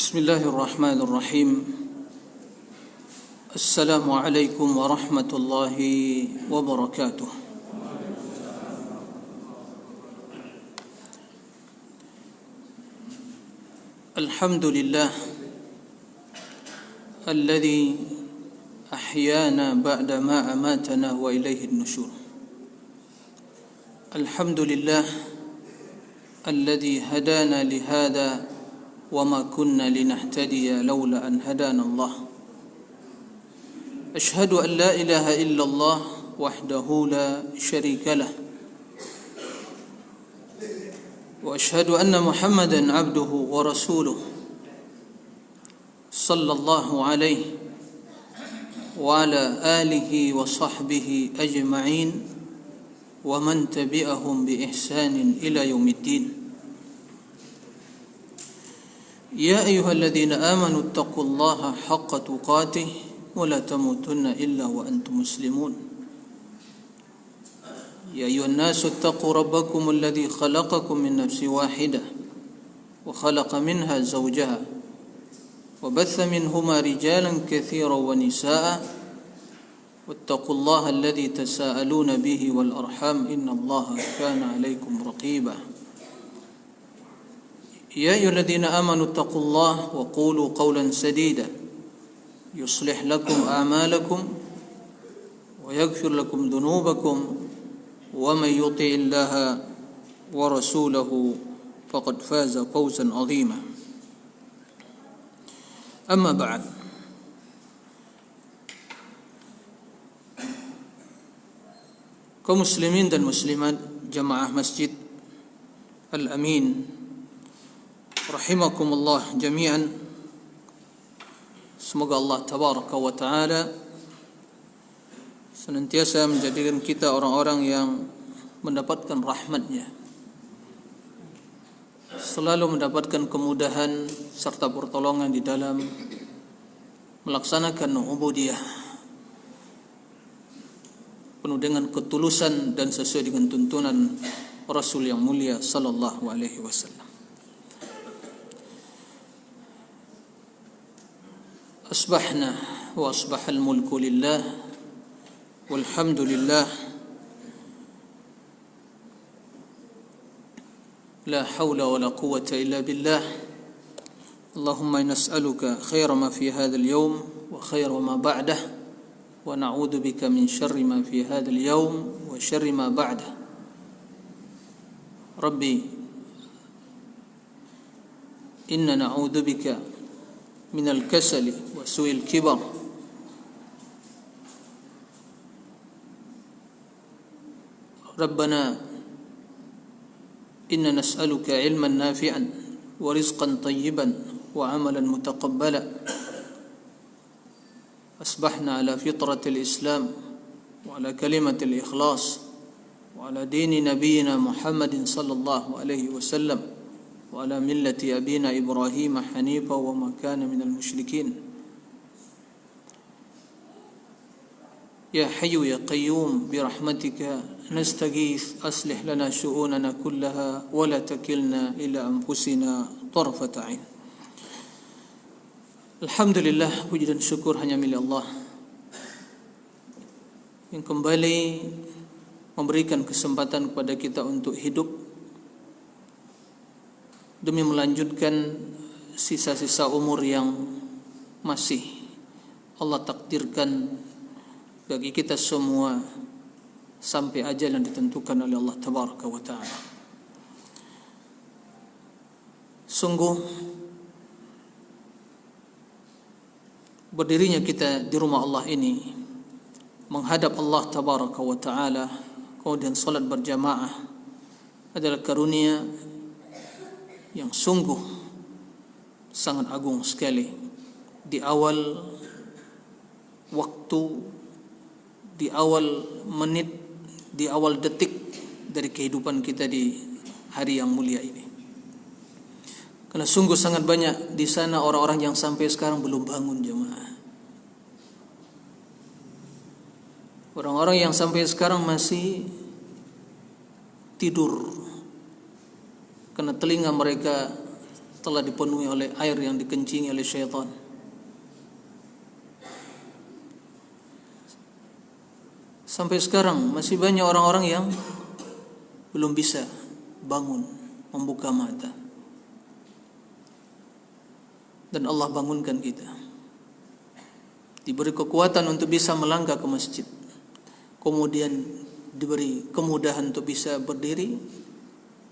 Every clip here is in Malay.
Bismillahirrahmanirrahim. Assalamualaikum warahmatullahi wabarakatuh. Alhamdulillah alladhi ahyana ba'da ma amatana wa ilayhi an-nusyur. Alhamdulillah alladhi hadana lihada وما كنا لنهتدي لولا أن هدانا الله. أشهد أن لا إله إلا الله وحده لا شريك له، وأشهد أن محمدا عبده ورسوله صلى الله عليه وعلى آله وصحبه أجمعين ومن تبعهم بإحسان إلى يوم الدين. يا أيها الذين آمنوا اتقوا الله حق تقاته ولا تموتن إلا وأنتم مسلمون. يا أيها الناس اتقوا ربكم الذي خلقكم من نفس واحدة وخلق منها زوجها وبث منهما رجالا كثيرا ونساء واتقوا الله الذي تساءلون به والأرحام إن الله كان عليكم رقيبا. يا أيها الذين آمنوا اتقوا الله وقولوا قولا سديدا يصلح لكم أعمالكم ويغفر لكم ذنوبكم ومن يطع الله ورسوله فقد فاز فوزا عظيما. أما بعد، kaum muslimin dan muslimat jamaah Masjid Al-Amin rahimakumullah jami'an. Semoga Allah tabaraka wa ta'ala senantiasa menjadikan kita orang-orang yang mendapatkan rahmatnya, selalu mendapatkan kemudahan serta pertolongan di dalam melaksanakan ubudiyah penuh dengan ketulusan dan sesuai dengan tuntunan Rasul yang mulia sallallahu alaihi wasallam. أصبحنا وأصبح الملك لله والحمد لله لا حول ولا قوة إلا بالله. اللهم نسألك خير ما في هذا اليوم وخير ما بعده ونعوذ بك من شر ما في هذا اليوم وشر ما بعده. ربي إنا نعوذ بك من الكسل وسوء الكبر ربنا إنا نسألك علما نافعا ورزقا طيبا وعملا متقبلا. أصبحنا على فطرة الإسلام وعلى كلمة الإخلاص وعلى دين نبينا محمد صلى الله عليه وسلم وعلى ملة أبينا إبراهيم حنيفا وما كان من المشركين. يا حي يا قيوم برحمتك نستغيث أصلح لنا شؤوننا كلها ولا تكلنا إلى أنفسنا طرفة عين. Alhamdulillah, puji dan syukur hanya milik Allah yang kembali memberikan kesempatan kepada kita untuk hidup demi melanjutkan sisa-sisa umur yang masih Allah takdirkan bagi kita semua sampai ajal yang ditentukan oleh Allah tabaraka wa ta'ala. Sungguh berdirinya kita di rumah Allah ini menghadap Allah tabaraka wa ta'ala, kemudian salat berjamaah adalah karunia yang sungguh sangat agung sekali. Di awal waktu, di awal menit, di awal detik dari kehidupan kita di hari yang mulia ini. Karena sungguh sangat banyak di sana orang-orang yang sampai sekarang belum bangun jemaah. Orang-orang yang sampai sekarang masih tidur karena telinga mereka telah dipenuhi oleh air yang dikencingi oleh syaitan. Sampai sekarang masih banyak orang-orang yang belum bisa bangun, membuka mata. Dan Allah bangunkan kita, diberi kekuatan untuk bisa melangkah ke masjid, kemudian diberi kemudahan untuk bisa berdiri,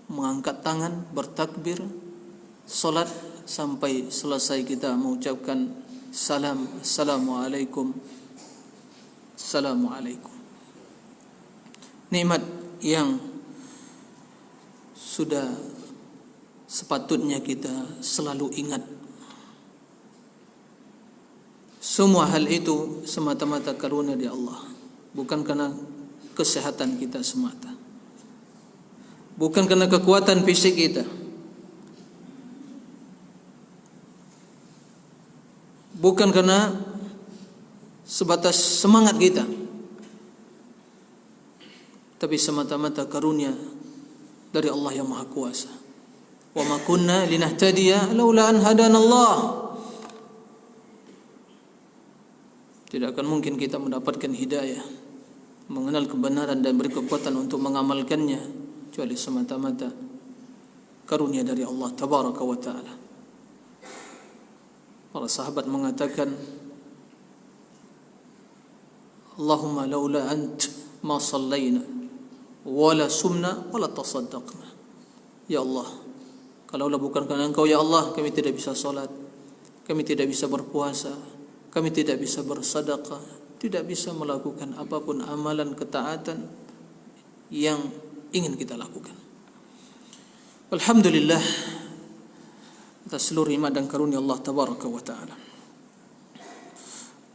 mengangkat tangan, bertakbir, salat, sampai selesai kita mengucapkan salam, assalamualaikum, assalamualaikum. Nikmat yang sudah sepatutnya kita selalu ingat. Semua hal itu semata-mata karunia dari Allah, bukan karena kesehatan kita semata, bukan karena kekuatan fisik kita, bukan karena sebatas semangat kita, tapi semata-mata karunia dari Allah yang Maha Kuasa. Wa ma kunna linahtadiya laula an hadanallah. Tidak akan mungkin kita mendapatkan hidayah, mengenal kebenaran dan beri kekuatan untuk mengamalkannya, kecuali semata-mata karunia dari Allah Tabaraka wa Ta'ala. Para sahabat mengatakan, Allahumma laula ant ma sallayna wala sumna wala tasaddaqna. Ya Allah, kalaulah bukan karena Engkau ya Allah, kami tidak bisa salat, kami tidak bisa berpuasa, kami tidak bisa bersedekah, tidak bisa melakukan apapun amalan ketaatan yang ingin kita lakukan. Alhamdulillah atas seluruh nikmat dan karunia Allah Tabaraka wa Ta'ala.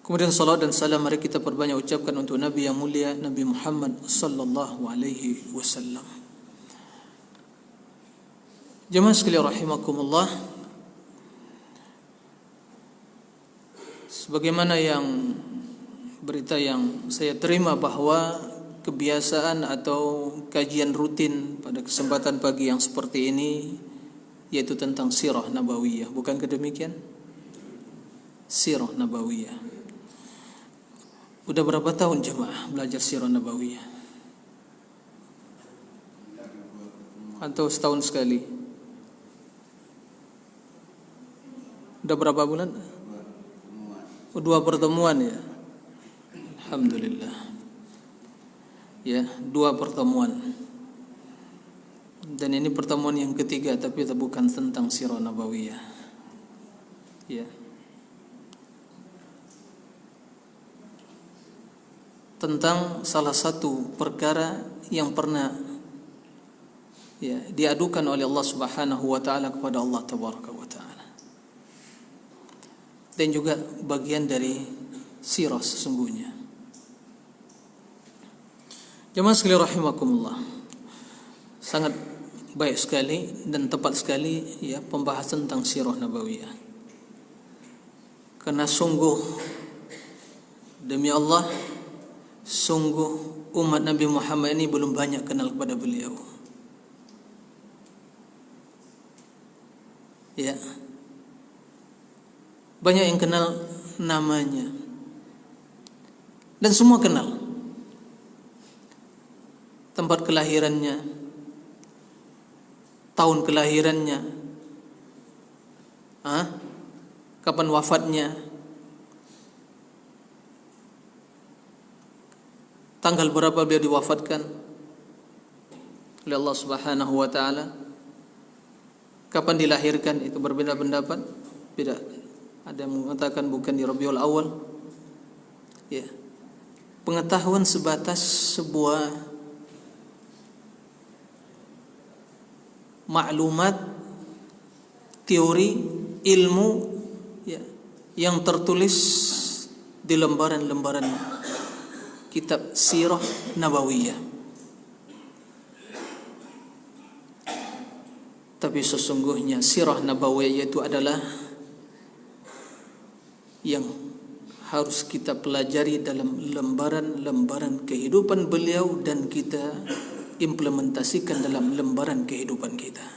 Kemudian salawat dan salam mari kita perbanyak ucapkan untuk Nabi yang mulia, Nabi Muhammad sallallahu alaihi wasallam. Jemaah sekalian rahimakumullah, sebagaimana yang berita yang saya terima bahwa kebiasaan atau kajian rutin pada kesempatan pagi yang seperti ini yaitu tentang sirah nabawiyah, bukankah demikian? Sirah nabawiyah. Udah berapa tahun jemaah belajar sirah nabawiyah? Atau setahun sekali? Udah berapa bulan? 2 pertemuan ya. Alhamdulillah. Ya, 2 pertemuan. Dan ini pertemuan yang ketiga, tapi bukan tentang sirah nabawiyah. Ya. Tentang salah satu perkara yang pernah ya diadukan oleh Allah Subhanahu wa Ta'ala kepada Allah Tabaraka wa Ta'ala, dan juga bagian dari sirah sesungguhnya. Jemaah sekalian rahimakumullah, sangat baik sekali dan tepat sekali ya pembahasan tentang sirah nabawiyah. Karena sungguh demi Allah, sungguh umat Nabi Muhammad ini belum banyak kenal kepada beliau. Ya. Banyak yang kenal namanya, dan semua kenal tempat kelahirannya, tahun kelahirannya, kapan wafatnya, tanggal berapa beliau diwafatkan oleh Allah Subhanahu wa Ta'ala, kapan dilahirkan. Itu berbeda pendapat, beda. Ada yang mengatakan bukan di Rabiul Awal. Ya. Pengetahuan sebatas sebuah maklumat, teori, ilmu ya, yang tertulis di lembaran-lembaran kitab sirah nabawiyah. Tapi sesungguhnya sirah nabawiyah itu adalah yang harus kita pelajari dalam lembaran-lembaran kehidupan beliau dan kita implementasikan dalam lembaran kehidupan kita.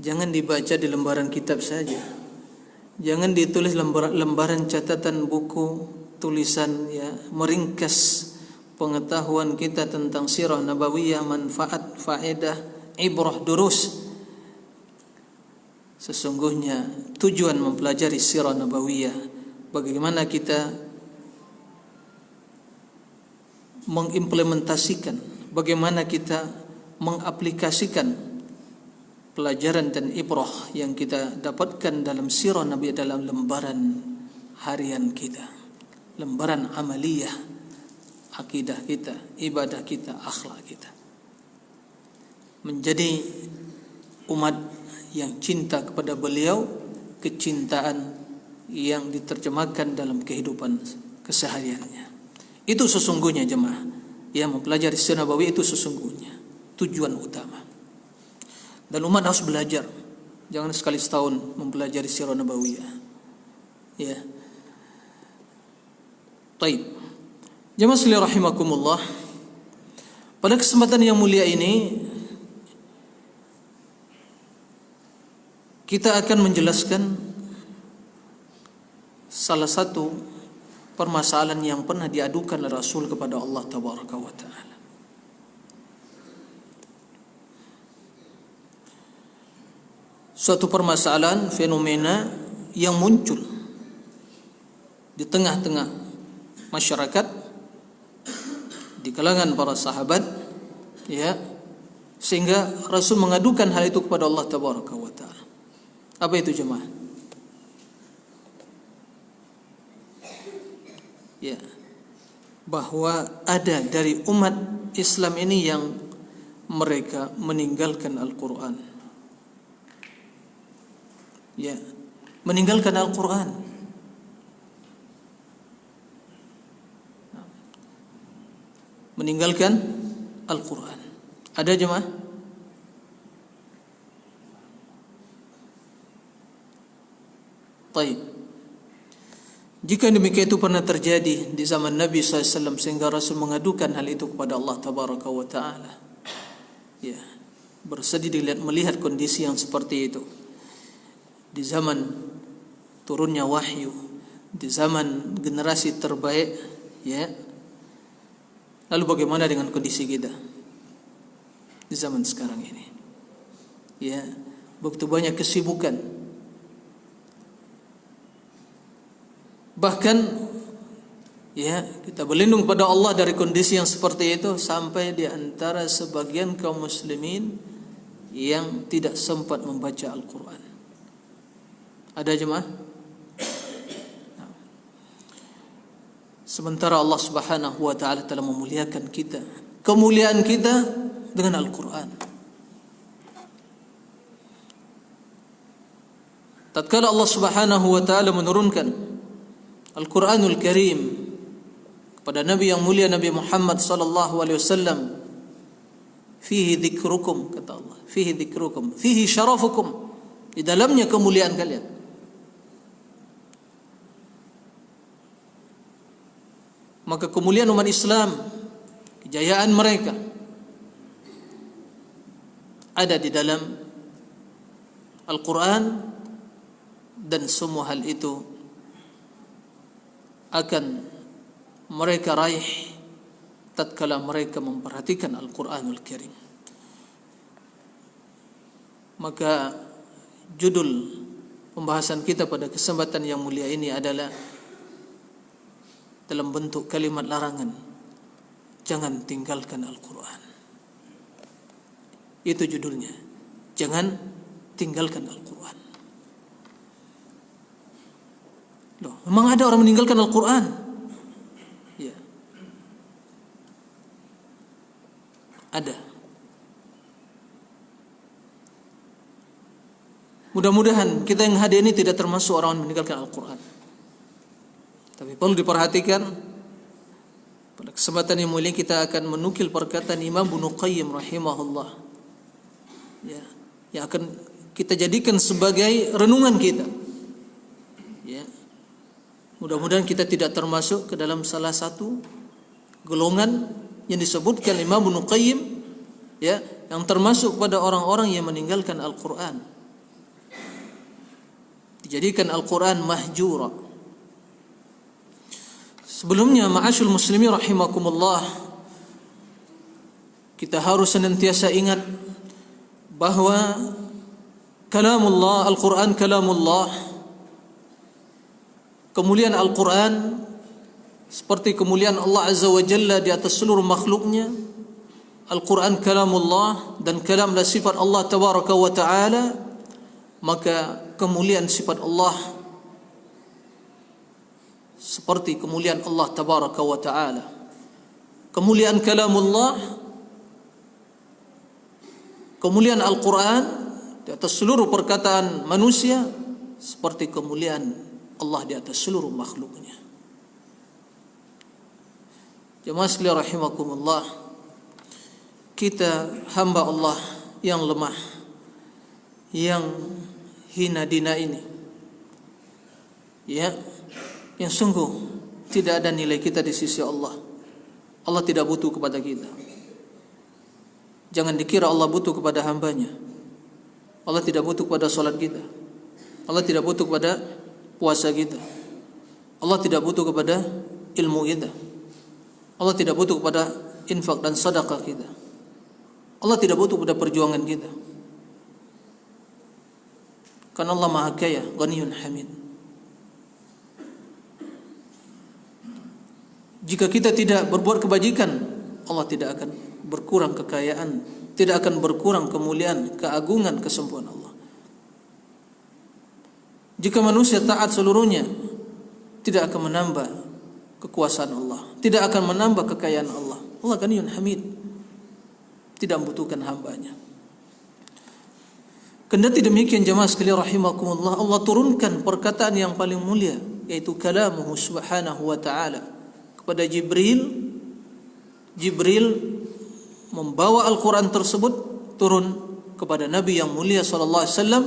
jangan dibaca di lembaran kitab saja. Jangan ditulis lembaran catatan buku, tulisan ya, meringkas pengetahuan kita tentang sirah nabawiyah, manfaat, faedah, ibrah, durus. Sesungguhnya tujuan mempelajari sirah nabawiyah, bagaimana kita mengimplementasikan, bagaimana kita mengaplikasikan pelajaran dan ibrah yang kita dapatkan dalam sirah Nabi dalam lembaran harian kita, lembaran amaliyah, akidah kita, ibadah kita, akhlak kita. Menjadi umat yang cinta kepada beliau, kecintaan yang diterjemahkan dalam kehidupan kesehariannya. Itu sesungguhnya jemaah, yang mempelajari sirah Nabawi itu sesungguhnya tujuan utama. Dan umat harus belajar. Jangan sekali setahun mempelajari sirah nabawiyah. Ya. Baik. Jemaah sekalian rahimakumullah. Pada kesempatan yang mulia ini kita akan menjelaskan salah satu permasalahan yang pernah diadukan oleh Rasul kepada Allah Tabaraka wa Ta'ala. Suatu permasalahan, fenomena yang muncul di tengah-tengah masyarakat, di kalangan para sahabat, ya, sehingga Rasul mengadukan hal itu kepada Allah Tabaraka wa Ta'ala. Apa itu jemaah? Ya, bahwa ada dari umat Islam ini yang mereka meninggalkan Al-Quran. Ya, meninggalkan Al-Quran. Meninggalkan Al-Quran. Ada jemaah? Baik. Jika demikian itu pernah terjadi di zaman Nabi SAW sehingga Rasul mengadukan hal itu kepada Allah Tabaraka wa Ta'ala. Ya, bersedih melihat kondisi yang seperti itu. Di zaman turunnya wahyu, di zaman generasi terbaik, ya. Lalu bagaimana dengan kondisi kita di zaman sekarang ini? Ya, begitu banyak kesibukan. Bahkan ya, kita berlindung pada Allah dari kondisi yang seperti itu, sampai di antara sebagian kaum muslimin yang tidak sempat membaca Al-Quran. Ada jemaah? Sementara Allah Subhanahu wa Ta'ala telah memuliakan kita, kemuliaan kita dengan Al-Quran. Tatkala Allah Subhanahu wa Ta'ala menurunkan Al-Quranul Karim kepada Nabi yang mulia Nabi Muhammad sallallahu alaihi wasallam, fihi dzikrukum, kata Allah, fihi dzikrukum, fihi syarafukum, di dalamnya kemuliaan kalian. Maka kemuliaan umat Islam, kejayaan mereka ada di dalam Al-Quran, dan semua hal itu akan mereka raih tatkala mereka memperhatikan Al-Quranul Karim. Maka judul pembahasan kita pada kesempatan yang mulia ini adalah dalam bentuk kalimat larangan, jangan tinggalkan Al-Quran. Itu judulnya, jangan tinggalkan Al-Quran. Loh, memang ada orang meninggalkan Al-Quran? Ya, ada. Mudah-mudahan kita yang hadir ini tidak termasuk orang yang meninggalkan Al-Quran. Tapi perlu diperhatikan, pada kesempatan yang mulia kita akan menukil perkataan Imam Ibnu Qayyim rahimahullah, ya, yang akan kita jadikan sebagai renungan kita. Ya, mudah-mudahan kita tidak termasuk ke dalam salah satu golongan yang disebutkan Imam Ibnu Qayyim, ya, yang termasuk pada orang-orang yang meninggalkan Al-Quran. dijadikan Al-Quran mahjura. Sebelumnya, ma'asyul muslimin rahimakumullah, kita harus senantiasa ingat bahwa kalamullah, Al-Quran kalamullah, kemuliaan Al-Quran seperti kemuliaan Allah Azza wa Jalla di atas seluruh makhluknya. Al-Quran kalamullah dan kalamlah sifat Allah Tabaraka wa Ta'ala, maka kemuliaan sifat Allah seperti kemuliaan Allah Tabaraka wa Ta'ala. Kemuliaan kalamullah, kemuliaan Al-Quran di atas seluruh perkataan manusia seperti kemuliaan Allah di atas seluruh makhluknya. Jemaah sekalian rahimakumullah, kita hamba Allah yang lemah, yang hina dina ini, ya, yang sungguh tidak ada nilai kita di sisi Allah. Allah tidak butuh kepada kita. Jangan dikira Allah butuh kepada hambanya. Allah tidak butuh kepada salat kita. Allah tidak butuh kepada puasa kita. Allah tidak butuh kepada ilmu kita. Allah tidak butuh kepada infak dan sedekah kita. Allah tidak butuh pada perjuangan kita. Karena Allah Maha Kaya, Ghaniyun Hamid. Jika kita tidak berbuat kebajikan, Allah tidak akan berkurang kekayaan, tidak akan berkurang kemuliaan, keagungan, kesempurnaan Allah. Jika manusia taat seluruhnya, tidak akan menambah kekuasaan Allah, tidak akan menambah kekayaan Allah. Allah Ghaniyun Hamid, tidak membutuhkan hambanya. Kendati demikian, jemaah sekalian rahimakumullah, Allah turunkan perkataan yang paling mulia, yaitu kalamuhu subhanahu wa ta'ala kepada Jibril. Jibril membawa Al-Quran tersebut turun kepada Nabi yang mulia sallallahu alaihi wasallam,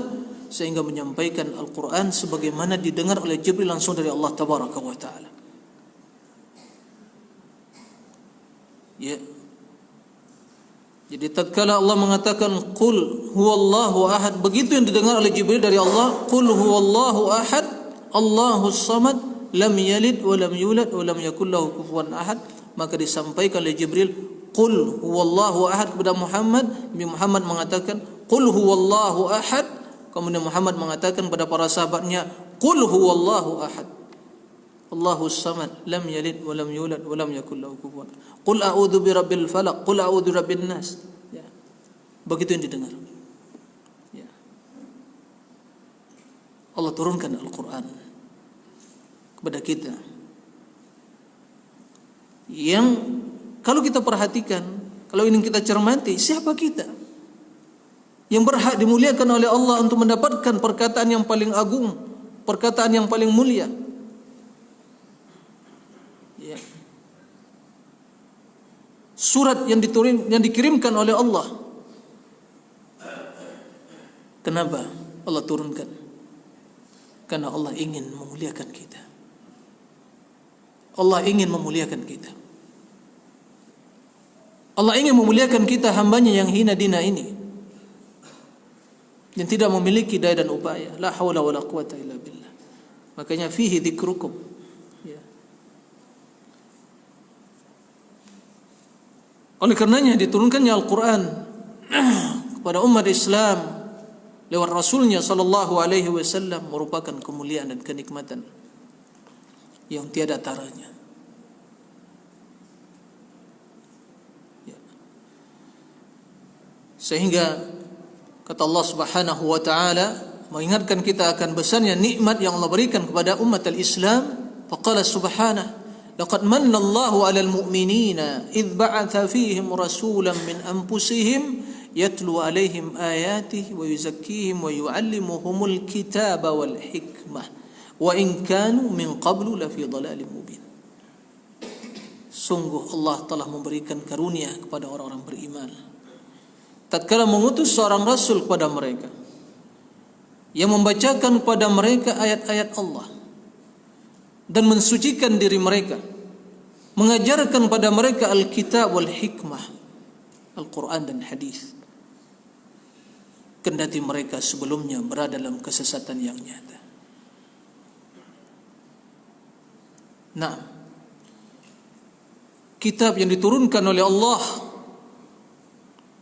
sehingga menyampaikan Al-Quran sebagaimana didengar oleh Jibril langsung dari Allah Tabaraka wa Ta'ala. Ya. Jadi tatkala Allah mengatakan qul huwallahu ahad, begitu yang didengar oleh Jibril dari Allah, qul huwallahu ahad, Allahus samad, lam yalid wa lam yulad wa lam yakul lahu kufuwan ahad, maka disampaikan oleh Jibril qul huwallahu ahad kepada Muhammad. Nabi Muhammad mengatakan qul huwallahu ahad, kemudian Muhammad mengatakan kepada para sahabatnya qul huwallahu ahad, Allahus samad, lam yalid wa lam yulad wa lam yakul lahu kufuwan. Qul a'udzu birabbil falaq, qul a'udzu birabbin nas. Ya. Begitu yang didengar. Ya. Allah turunkan Al-Quran kepada kita, yang kalau kita perhatikan, kalau ingin kita cermati, siapa kita yang berhak dimuliakan oleh Allah untuk mendapatkan perkataan yang paling agung, perkataan yang paling mulia. Ya. Surat yang dikirimkan oleh Allah. Kenapa Allah turunkan? Karena Allah ingin memuliakan kita. Allah ingin memuliakan kita. Allah ingin memuliakan kita, hambanya yang hina dina ini, yang tidak memiliki daya dan upaya. La haula wala quwata illa billah. Makanya fihi dzikrukum. Ya. Oleh karenanya diturunkannya Al-Quran kepada umat Islam lewat Rasulnya sallallahu alaihi wasallam merupakan kemuliaan dan kenikmatan yang tiada taranya. Ya. Sehingga kata Allah Subhanahu wa taala mengingatkan kita akan besarnya nikmat yang Allah berikan kepada umat al-Islam. Faqala subhanahu laqad manna Allahu 'alal mu'minina idh ba'atha fihim rasulan min anfusihim yatlu 'alaihim ayatihi wa yuzakkihim wa yu'allimuhumul kitaba wal hikmah wa in kanu min qablu lafi dhalalin mubin. Sungguh Allah telah memberikan karunia kepada orang-orang beriman tatkala mengutus seorang rasul kepada mereka yang membacakan kepada mereka ayat-ayat Allah dan mensucikan diri mereka, mengajarkan pada mereka Alkitab wal hikmah, Al-Quran dan hadis, kendati mereka sebelumnya berada dalam kesesatan yang nyata. Nah, kitab yang diturunkan oleh Allah,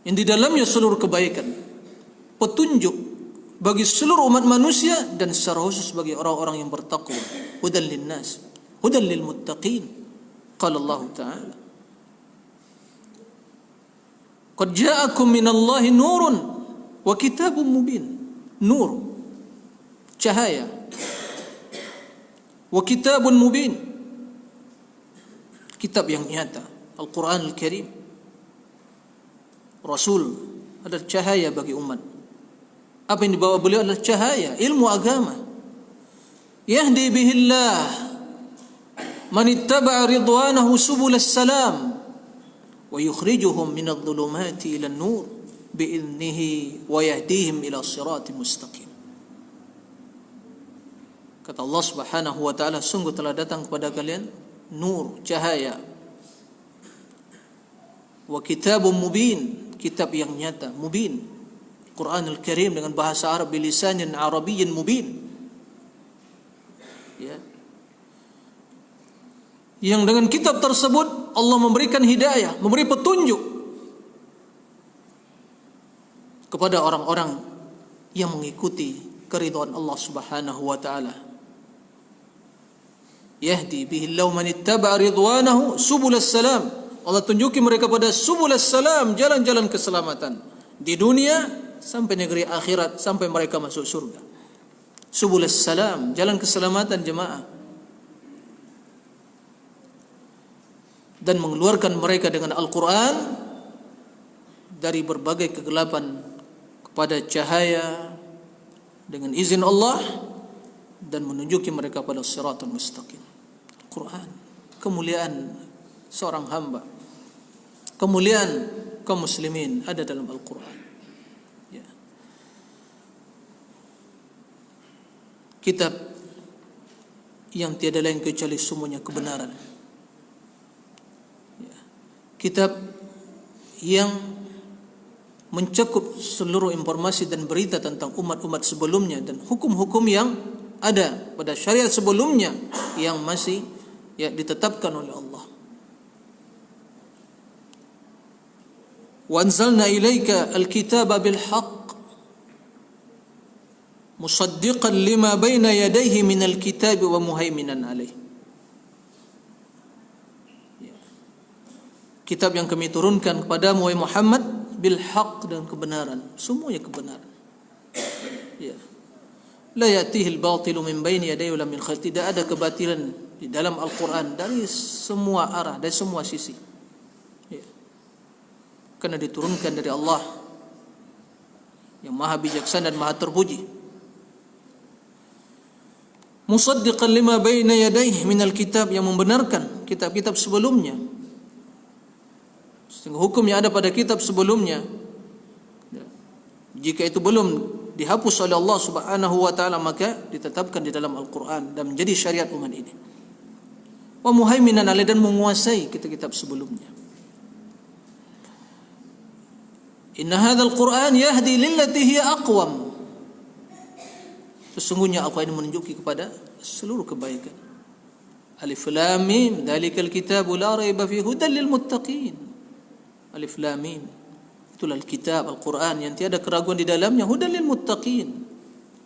yang di dalamnya seluruh kebaikan, petunjuk bagi seluruh umat manusia dan secara khusus bagi orang-orang yang bertakwa. Hudan linnas, hudan lil muttaqin. Qala Allah Ta'ala, qad ja'akum minallahi nurun wa kitabun mubin. Nur, cahaya, wa kitabun mubin, kitab yang nyata, Al-Quran Al-Karim. Rasul adalah cahaya bagi umat. Apa yang dibawa beliau adalah cahaya, ilmu agama. Yahdi bihillah man ittaba'a ridwanahu subulas salam wa yukhrijuhum minadh dhulumati ilan nur bi'idnihi wa yahdihim ila siratin mustaqim. Kata Allah Subhanahu wa ta'ala, sungguh telah datang kepada kalian nur, cahaya, wa kitabun mubin, kitab yang nyata, mubin, Quran Al-Karim dengan bahasa Arab, bilisanin Arabiyyin mubin, ya, yang dengan kitab tersebut Allah memberikan hidayah, memberi petunjuk kepada orang-orang yang mengikuti keridhaan Allah Subhanahu wa ta'ala. Yahdi bihillahu man ittaba'a ridwanahu subulas salam. Allah tunjuki mereka pada subulas salam, jalan-jalan keselamatan di dunia sampai negeri akhirat, sampai mereka masuk surga. Subulas salam, jalan keselamatan jemaah. Dan mengeluarkan mereka dengan Al-Quran dari berbagai kegelapan kepada cahaya dengan izin Allah, dan menunjuki mereka pada siratul mustaqim. Quran, kemuliaan seorang hamba, kemuliaan kaum muslimin ada dalam Al-Quran, ya. Kitab yang tiada lain kecuali semuanya kebenaran, ya. Kitab yang mencakup seluruh informasi dan berita tentang umat-umat sebelumnya dan hukum-hukum yang ada pada syariat sebelumnya yang masih, ya, ditetapkan oleh Allah. Wa anzalna ilaika al-kitaba bil haqq musaddiqan lima baina yadayhi min al-kitabi wa muhaiminan alaih. Kitab yang kami turunkan kepadamu wahai Muhammad bil haqq, dan kebenaran, semuanya kebenaran, ya. La ya'tihi al-batilu min baini yadayhi wa min khalfihi. Tidak ada kebatilan di dalam Al-Quran dari semua arah, dari semua sisi, ya. Karena diturunkan dari Allah yang maha bijaksana dan maha terpuji. Musaddiqan lima baina yadayhi minal kitab, yang membenarkan kitab-kitab sebelumnya. Sehingga hukum yang ada pada kitab sebelumnya, ya, jika itu belum dihapus oleh Allah Subhanahu wa ta'ala, maka ditetapkan di dalam Al-Quran dan menjadi syariat umat ini. Wa muhaiminan alaih, dan menguasai kitab-kitab sebelumnya. Inna hadzal Qur'an yahdi lillati hiya aqwam. Sesungguhnya Al-Quran ini menunjuki kepada seluruh kebaikan. Alif Lam Mim, dzalikal kitabu la raiba fihi hudan lil muttaqin. Alif Lam Mim, itulah kitab Al-Quran yang tiada keraguan di dalamnya, hudan lil muttaqin,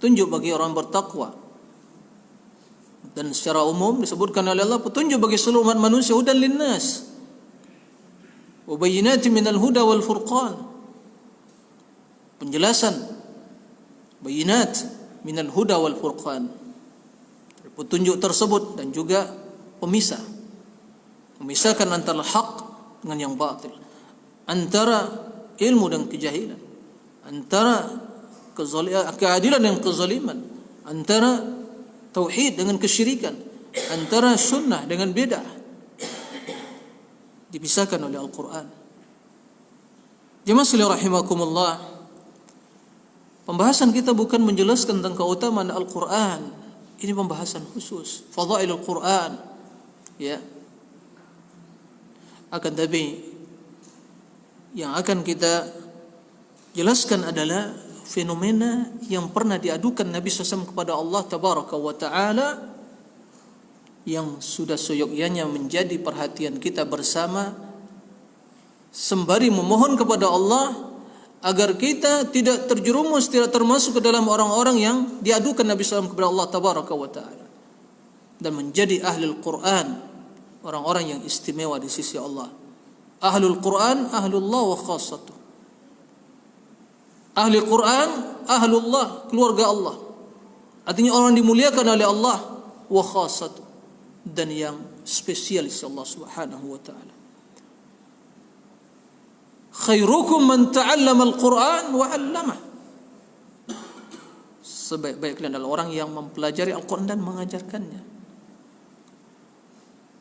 tunjuk bagi orang bertakwa. Dan secara umum disebutkan oleh Allah petunjuk bagi seluruh umat manusia, hudan linnas wa bayyinatin minal huda wal furqan, penjelasan, bayinat minal huda wal furqan, petunjuk tersebut, dan juga pemisah, memisahkan antara hak dengan yang batil, antara ilmu dan kejahilan, antara keadilan dan kezaliman, antara tauhid dengan kesyirikan, antara sunnah dengan bid'ah, dipisahkan oleh Al-Quran. Jemaah sekalian rahimakumullah, pembahasan kita bukan menjelaskan tentang keutamaan Al-Quran. Ini pembahasan khusus fadailul Quran, ya. Akan tapi yang akan kita jelaskan adalah fenomena yang pernah diadukan Nabi SAW kepada Allah Tabaraka wa Ta'ala yang sudah seyogyanya menjadi perhatian kita bersama, sembari memohon kepada Allah agar kita tidak terjerumus, tidak termasuk ke dalam orang-orang yang diadukan Nabi SAW kepada Allah Tabaraka wa Ta'ala, dan menjadi ahlul Quran, orang-orang yang istimewa di sisi Allah. Ahlul Quran, ahlullah wa khassatuh. Ahli Quran, ahlullah, keluarga Allah. Artinya orang dimuliakan oleh Allah, wa khassatuh, dan yang spesialis Allah Subhanahu wa Ta'ala. Khairukum man ta'allama al-Quran wa 'allamah. Sebaik-baik kalian adalah orang yang mempelajari Al-Quran dan mengajarkannya.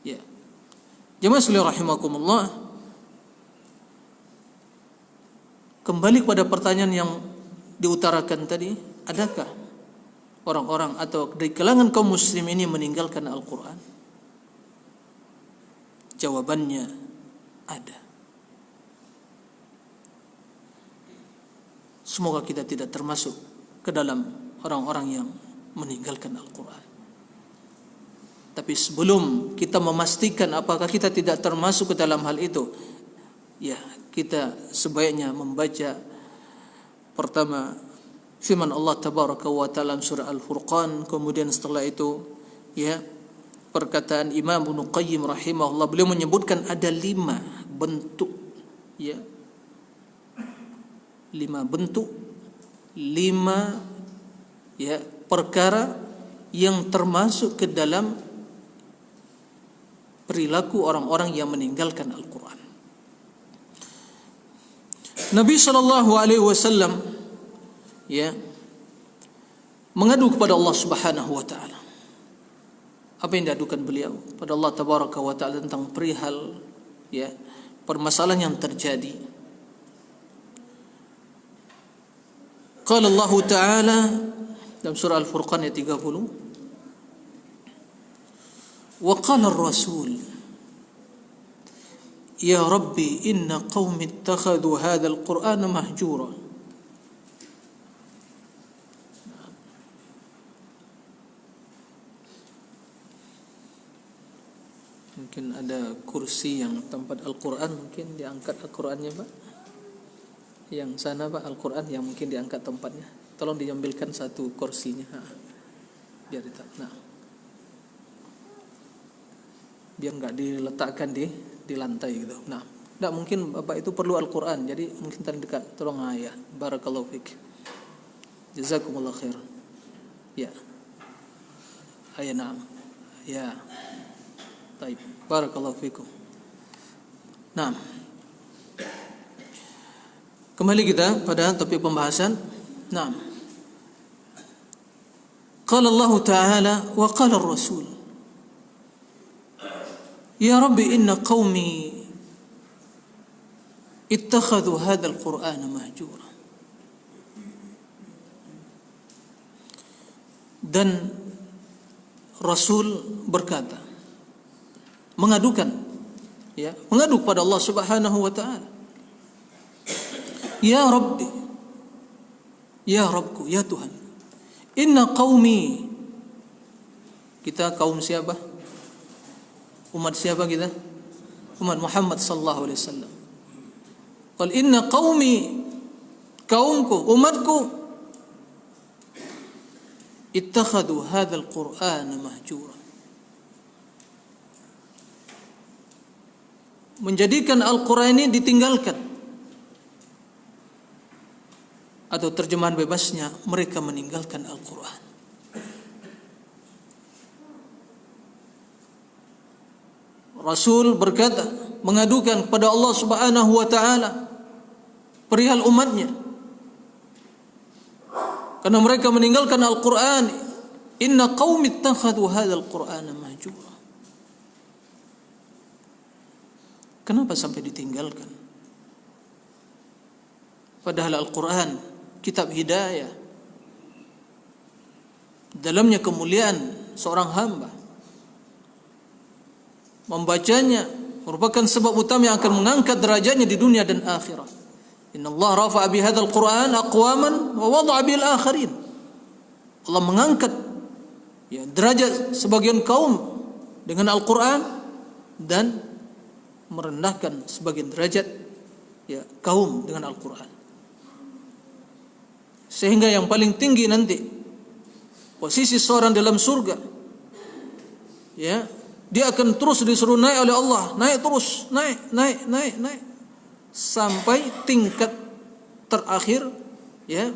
Ya. Jemaah sekalian rahimakumullah. Kembali kepada pertanyaan yang diutarakan tadi, adakah orang-orang atau dari kalangan kaum muslim ini meninggalkan Al-Quran? Jawabannya ada. Semoga kita tidak termasuk ke dalam orang-orang yang meninggalkan Al-Quran. Tapi sebelum kita memastikan apakah kita tidak termasuk ke dalam hal itu, ya, kita sebaiknya membaca pertama firman Allah Tabaraka wa Ta'ala surah Al-Furqan, kemudian setelah itu ya perkataan Imam Ibnu Qayyim rahimahullah, beliau menyebutkan ada 5 bentuk, ya, 5 bentuk, 5 ya perkara yang termasuk ke dalam perilaku orang-orang yang meninggalkan Al-Quran. Nabi SAW ya mengadu kepada Allah Subhanahu wa Ta'ala. Apa yang diadukan beliau pada Allah Tabaraka wa Ta'ala tentang perihal ya permasalahan yang terjadi. Qala Allah Ta'ala dalam surah Al-Furqan ayat 30, wa qala ar-rasul ya rabbi inna qaumi ittakhadhu hadha al-Qur'ana mahjura. Mungkin ada kursi yang tempat Al-Quran, mungkin diangkat Al-Qurannya Pak. Yang sana Pak, Al-Quran yang mungkin diangkat tempatnya. Tolong diambilkan satu kursinya. Biar nah, biar nggak diletakkan di lantai gitu. Nah, nggak mungkin Bapak itu perlu Al-Quran, jadi mungkin terdekat. Tolong ya, barakallahu fik. Jazakumullah khair. Ya, na'am. Ya. Baik, barakallahu fikum. Nah, kembali kita pada topik pembahasan. Nah, qala Allah Ta'ala wa qala ar-rasul ya rabbi inna qaumi ittakhadhu hadha al-Qur'ana mahjura. Dan Rasul berkata, mengadukan, ya, mengadu kepada Allah Subhanahu wa Ta'ala. Ya Rabbi, ya Rabbku, ya Tuhan, inna qaumi, kita kaum siapa? Umat siapa kita? Umat Muhammad sallallahu alaihi wasallam. Qal inna qaumi, kaumku, umatku, ittakhadhu hadzal Qur'ana mahjura, menjadikan Al-Quran ini ditinggalkan, atau terjemahan bebasnya mereka meninggalkan Al-Quran. Rasul berkata, mengadukan kepada Allah Subhanahu wa Ta'ala perihal umatnya, karena mereka meninggalkan Al-Quran. Inna qaumi ittakhadhu hadzal Qur'ana mahjura. Kenapa sampai ditinggalkan? Padahal Al-Quran kitab hidayah, dalamnya kemuliaan seorang hamba. Membacanya merupakan sebab utama yang akan mengangkat derajatnya di dunia dan akhirat. Inna Allah rafa'a bi hadzal Qur'an aqwaman wa wada'a bil akharin. Allah mengangkat ya derajat sebagian kaum dengan Al-Quran dan merendahkan sebagian derajat ya kaum dengan Al-Quran. Sehingga yang paling tinggi nanti posisi seorang dalam surga, ya, dia akan terus disuruh naik oleh Allah, naik terus, naik sampai tingkat terakhir, ya,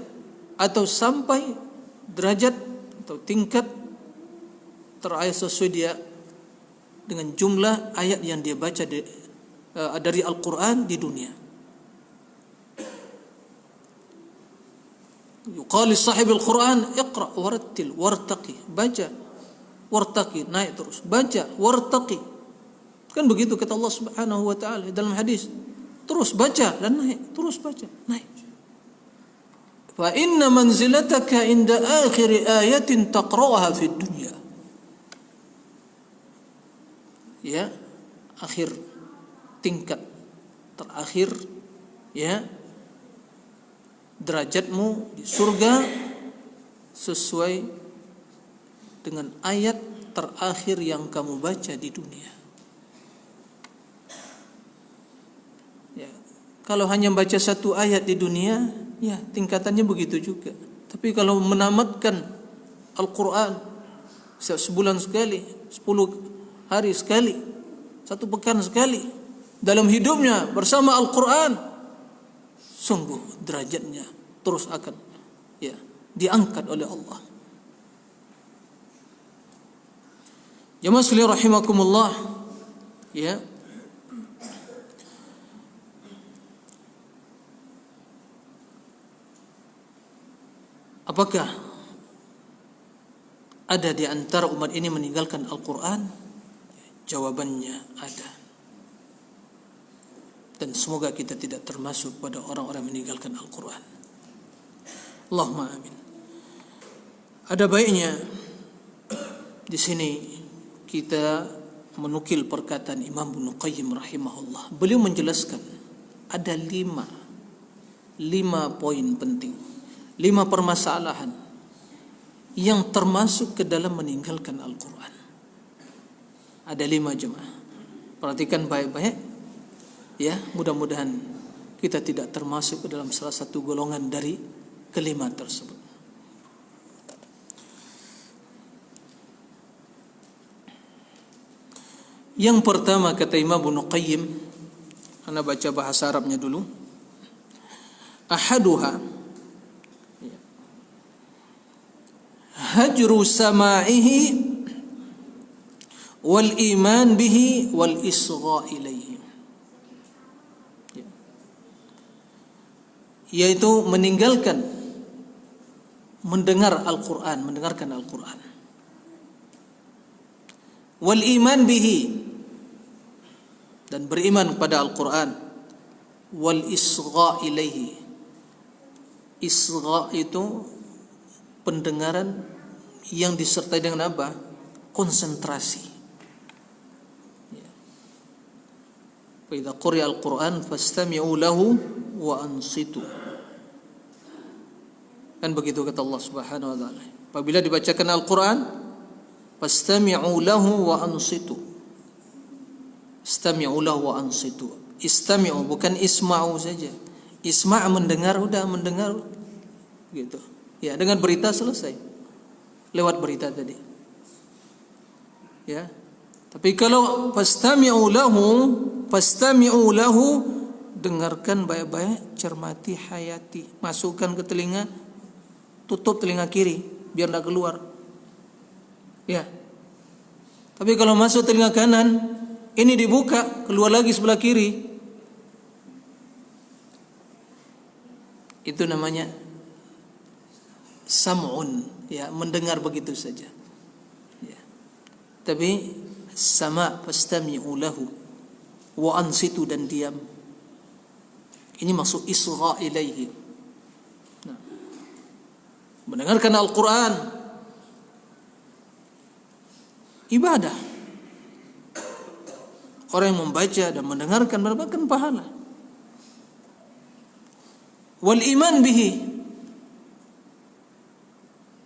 atau sampai derajat atau tingkat terakhir sesuai dia dengan jumlah ayat yang dia baca dari Al-Quran di dunia. Yuqali sahibil Quran iqra warattil wartaqi, baca, wartaqi, naik terus, baca, wartaqi. Kan begitu kata Allah Subhanahu wa taala dalam hadis. Terus baca dan naik, terus baca, naik. Fa inna manzilataka inda akhir ayatin taqra'uha fid dunya. Ya, akhir tingkat terakhir, ya, derajatmu di surga sesuai dengan ayat terakhir yang kamu baca di dunia. Ya, kalau hanya baca satu ayat di dunia, ya tingkatannya begitu juga. Tapi kalau menamatkan Al-Quran sebulan sekali, 10 hari sekali, 1 pekan sekali dalam hidupnya bersama Al-Quran, sungguh derajatnya terus akan, ya, diangkat oleh Allah. Jamaah sekalian rahimakumullah, ya, apakah ada di antara umat ini meninggalkan Al-Quran? Jawabannya ada. Dan semoga kita tidak termasuk pada orang-orang meninggalkan Al-Quran. Allahumma amin. Ada baiknya di sini kita menukil perkataan Imam Ibnu Qayyim rahimahullah. Beliau menjelaskan ada 5 poin penting, 5 permasalahan yang termasuk ke dalam meninggalkan Al-Quran. Ada 5 jemaah. Perhatikan baik-baik. Ya, mudah-mudahan kita tidak termasuk ke dalam salah satu golongan dari kelima tersebut. Yang pertama kata Imam Ibnu Qayyim, ana baca bahasa Arabnya dulu. Ahaduha hajru sama'ihi wal iman bihi wal isgha ilaihi, yaitu meninggalkan mendengarkan Al-Quran, wal iman bihi, dan beriman kepada Al-Quran, wal isgha ilaihi. Isgha itu pendengaran yang disertai dengan apa? Konsentrasi. Fa idza quri'a al-Quran fastami'u lahu wa ansitu. Kan begitu kata Allah Subhanahu wa taala. Apabila dibacakan Al-Quran, fastami'u lahu wa ansitu. Istami'u lahu wa ansitu. Istami'u bukan isma'u saja. Isma' mendengar, udah mendengar gitu. Ya, dengan berita selesai. Lewat berita tadi. Ya. Tapi kalau fastami'u lahu, dengarkan baik-baik, cermati, hayati, masukkan ke telinga, tutup telinga kiri biar tidak keluar. Ya. Tapi kalau masuk telinga kanan, ini dibuka, keluar lagi sebelah kiri. Itu namanya sam'un, ya, mendengar begitu saja. Ya. Tapi sama fastami'u lahu wa ansitu, dan diam. Ini maksud isgha ilaihi. Nah, mendengarkan Al-Quran ibadah. Orang yang membaca dan mendengarkan mendapatkan pahala. Wal iman bihi,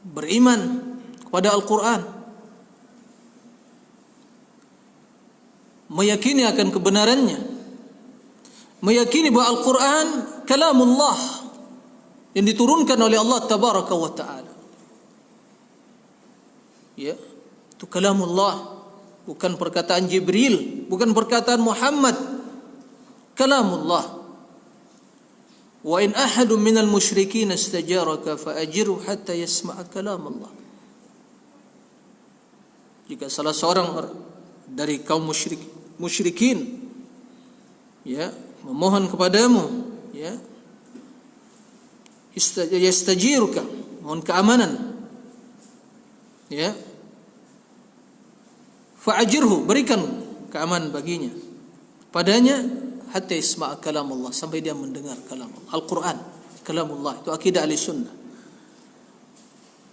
beriman kepada Al-Quran. meyakini akan kebenarannya, meyakini bahwa Al-Quran kalamullah yang diturunkan oleh Allah Tabaraka wa Ta'ala. Ya, itu kalamullah, bukan perkataan Jibril, bukan perkataan Muhammad. Kalamullah. Wa in ahadun minal musyrikin istajaraka fa'ajirhu hatta yasma'a kalamullah. Jika salah seorang dari kaum musyrikin ya memohon kepadamu, ya, yastajiruka, mohon keamanan, ya, fa'ajirhu, berikan keamanan baginya, padanya, hatta isma' kalamullah, sampai dia mendengar kalamullah. Al-Quran kalamullah, itu akidah ahli sunnah.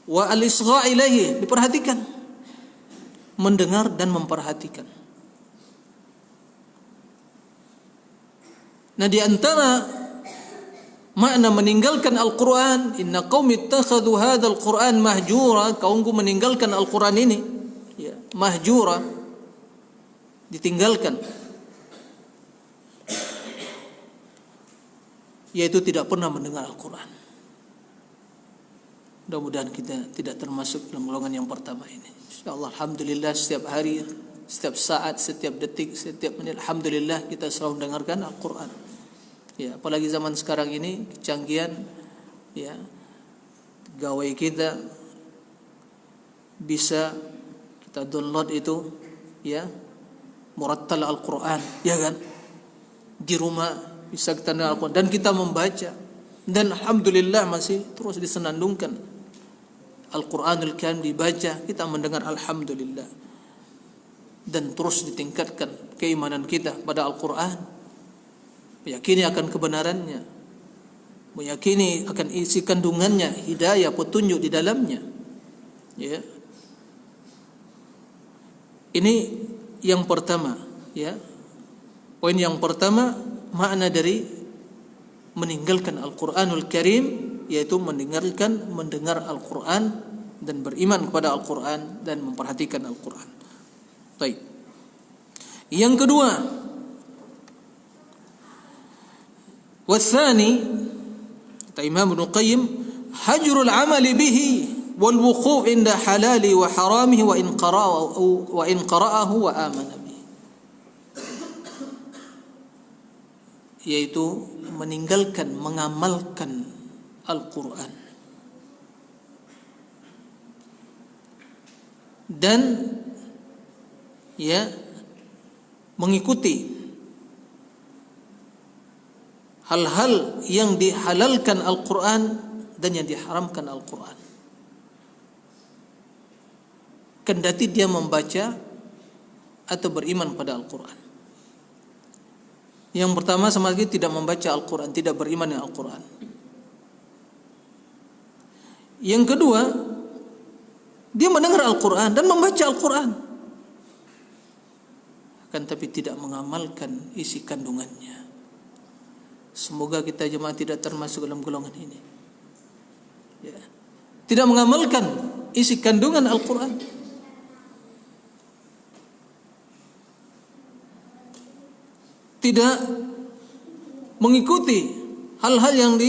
Wa al-isgha' ilaihi, diperhatikan, mendengar dan memperhatikan. Nah, di antara makna meninggalkan Al-Quran, inna qaumi ittakhadhu hadzal Qur'an mahjura, kaumku meninggalkan Al-Quran ini, ya, mahjura, ditinggalkan, yaitu tidak pernah mendengar Al-Quran. Mudah-mudahan kita tidak termasuk dalam golongan yang pertama ini. InsyaAllah, alhamdulillah, setiap hari, setiap saat, setiap detik, setiap menit, alhamdulillah kita selalu mendengarkan Al-Quran. Ya, apalagi zaman sekarang ini kecanggihan, ya, gawai kita bisa kita download itu, ya, murattal Al-Quran, ya kan, di rumah bisa kita dengar Al-Quran dan kita membaca, dan alhamdulillah masih terus disenandungkan Al-Quranul Karim dibaca, kita mendengar, alhamdulillah, dan terus ditingkatkan keimanan kita pada Al-Quran, meyakini akan kebenarannya, meyakini akan isi kandungannya, hidayah, petunjuk di dalamnya. Ya, ini yang pertama. Ya, poin yang pertama, makna dari meninggalkan Al-Quranul Karim, yaitu mendengar Al-Quran dan beriman kepada Al-Quran dan memperhatikan Al-Quran. Baik. Yang kedua, والثاني kata Imam Ibnu Qayyim, hajrul amali bihi wal wuqu' inda halali wa haramihi wa in qara'ahu wa amana bihi, yaitu meninggalkan mengamalkan Al-Quran dan, ya, mengikuti hal-hal yang dihalalkan Al-Quran dan yang diharamkan Al-Quran, kendati dia membaca atau beriman pada Al-Quran. Yang pertama, sama lagi tidak membaca Al-Quran, tidak beriman dengan Al-Quran. Yang kedua, dia mendengar Al-Quran dan membaca Al-Quran, akan tapi tidak mengamalkan isi kandungannya. Semoga kita jemaah tidak termasuk dalam golongan ini, ya, tidak mengamalkan isi kandungan Al-Quran. Tidak mengikuti hal-hal yang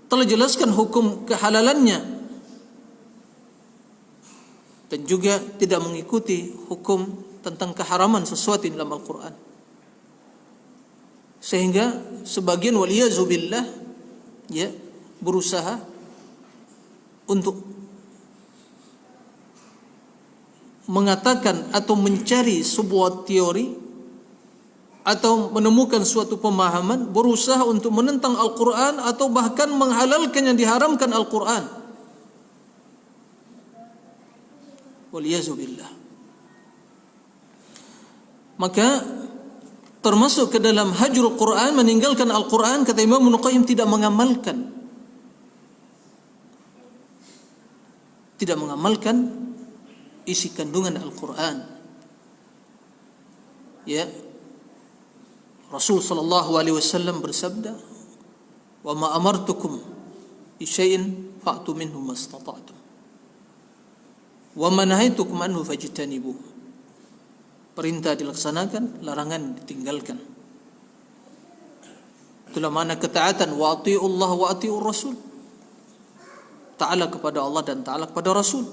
telah jelaskan hukum kehalalannya, dan juga tidak mengikuti hukum tentang keharaman sesuatu di dalam Al-Quran. Sehingga sebagian waliyazubillah, ya, berusaha untuk mengatakan atau mencari sebuah teori atau menemukan suatu pemahaman, berusaha untuk menentang Al-Quran atau bahkan menghalalkan yang diharamkan Al-Quran. Waliyazubillah. Maka termasuk ke dalam hajrul Quran, meninggalkan Al-Quran, kata Imam Ibnu Qayyim, tidak mengamalkan isi kandungan Al-Quran. Ya, Rasul sallallahu alaihi wasallam bersabda, "Wa ma amartukum bi syai'in fa'tu minhu mastata'tum. Wa ma nahaitukum anhu fajtanibuh." Perintah dilaksanakan, larangan ditinggalkan. Itulah makna ketaatan. Wa ati'ullah wa ati'ur rasul. Ta'ala kepada Allah dan ta'ala kepada Rasul.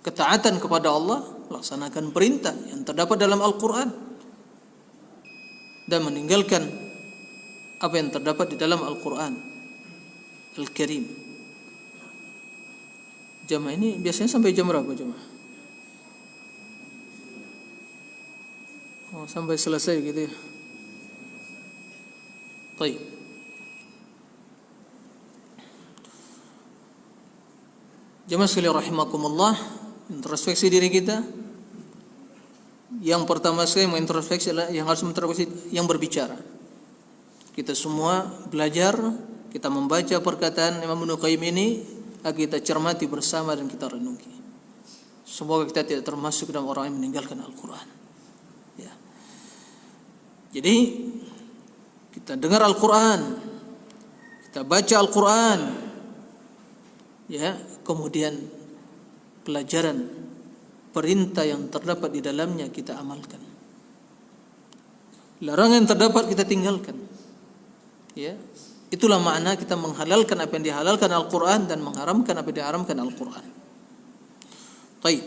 Ketaatan kepada Allah, laksanakan perintah yang terdapat dalam Al-Quran, dan meninggalkan apa yang terdapat di dalam Al-Quran Al-Karim. Jamaah ini biasanya sampai jam berapa jamaah? Oh, sampai selesai gitu ya. Baik. Jamaah sekalian rahimakumullah, introspeksi diri kita. Yang pertama sekali mengintrospeksi adalah yang harus mengintrospeksi yang berbicara. Kita semua belajar, kita membaca perkataan Imam Ibnu Qayyim ini, agar kita cermati bersama dan kita renungi. Semoga kita tidak termasuk dalam orang yang meninggalkan Al-Quran. Ya. Jadi kita dengar Al-Quran, kita baca Al-Quran, ya, kemudian pelajaran perintah yang terdapat di dalamnya kita amalkan, larangan yang terdapat kita tinggalkan. Ya, itulah makna kita menghalalkan apa yang dihalalkan Al-Quran dan mengharamkan apa yang diharamkan Al-Quran. Baik.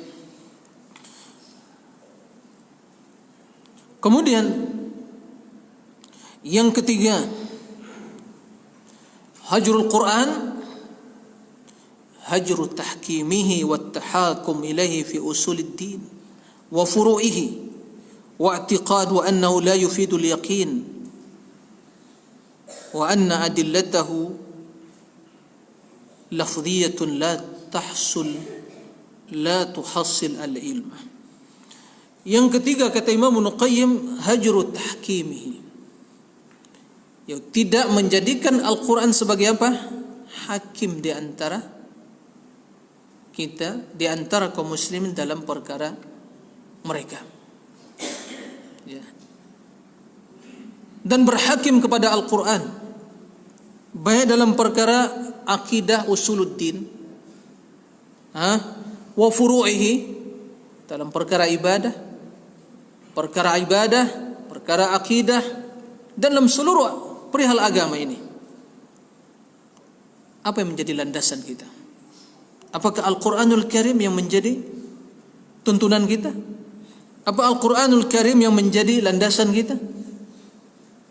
Kemudian yang ketiga, hajrul Quran, hajru tahkimihi wa tahakum ilaihi fi usulid din wa furu'ihi wa i'tiqad wa annahu la yufidu al-yaqin wa anna adillatahu lafdhiyatun la tuhassil al-ilma. Yang ketiga kata Imam Ibnu Qayyim, hajru tahkimihi, ya, tidak menjadikan Al-Quran sebagai apa? Hakim di antara kita, di antara kaum muslimin dalam perkara mereka, ya. Dan berhakim kepada Al-Quran, baik dalam perkara akidah usuluddin, wa furu'ihi, dalam perkara ibadah, perkara akidah, dalam seluruh perihal agama ini. Apa yang menjadi landasan kita? Apakah Al-Quranul Karim yang menjadi tuntunan kita? Apa Al-Quranul Karim yang menjadi landasan kita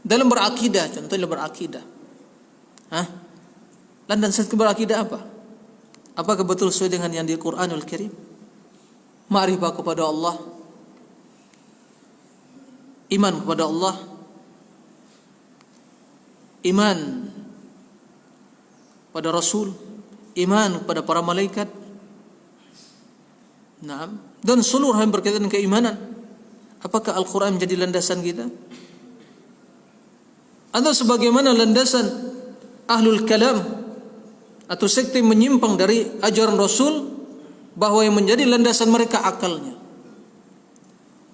dalam berakidah? Contohnya berakidah, landasan berakidah apa? Apakah betul sesuai dengan yang di Al-Quranul Karim? Ma'rifah kepada Allah, iman kepada Allah, iman pada Rasul, iman kepada para malaikat, dan seluruh yang berkaitan dengan keimanan. Apakah Al-Quran menjadi landasan kita? Atau sebagaimana landasan ahlul kalam atau sekte menyimpang dari ajaran Rasul, bahwa yang menjadi landasan mereka akalnya.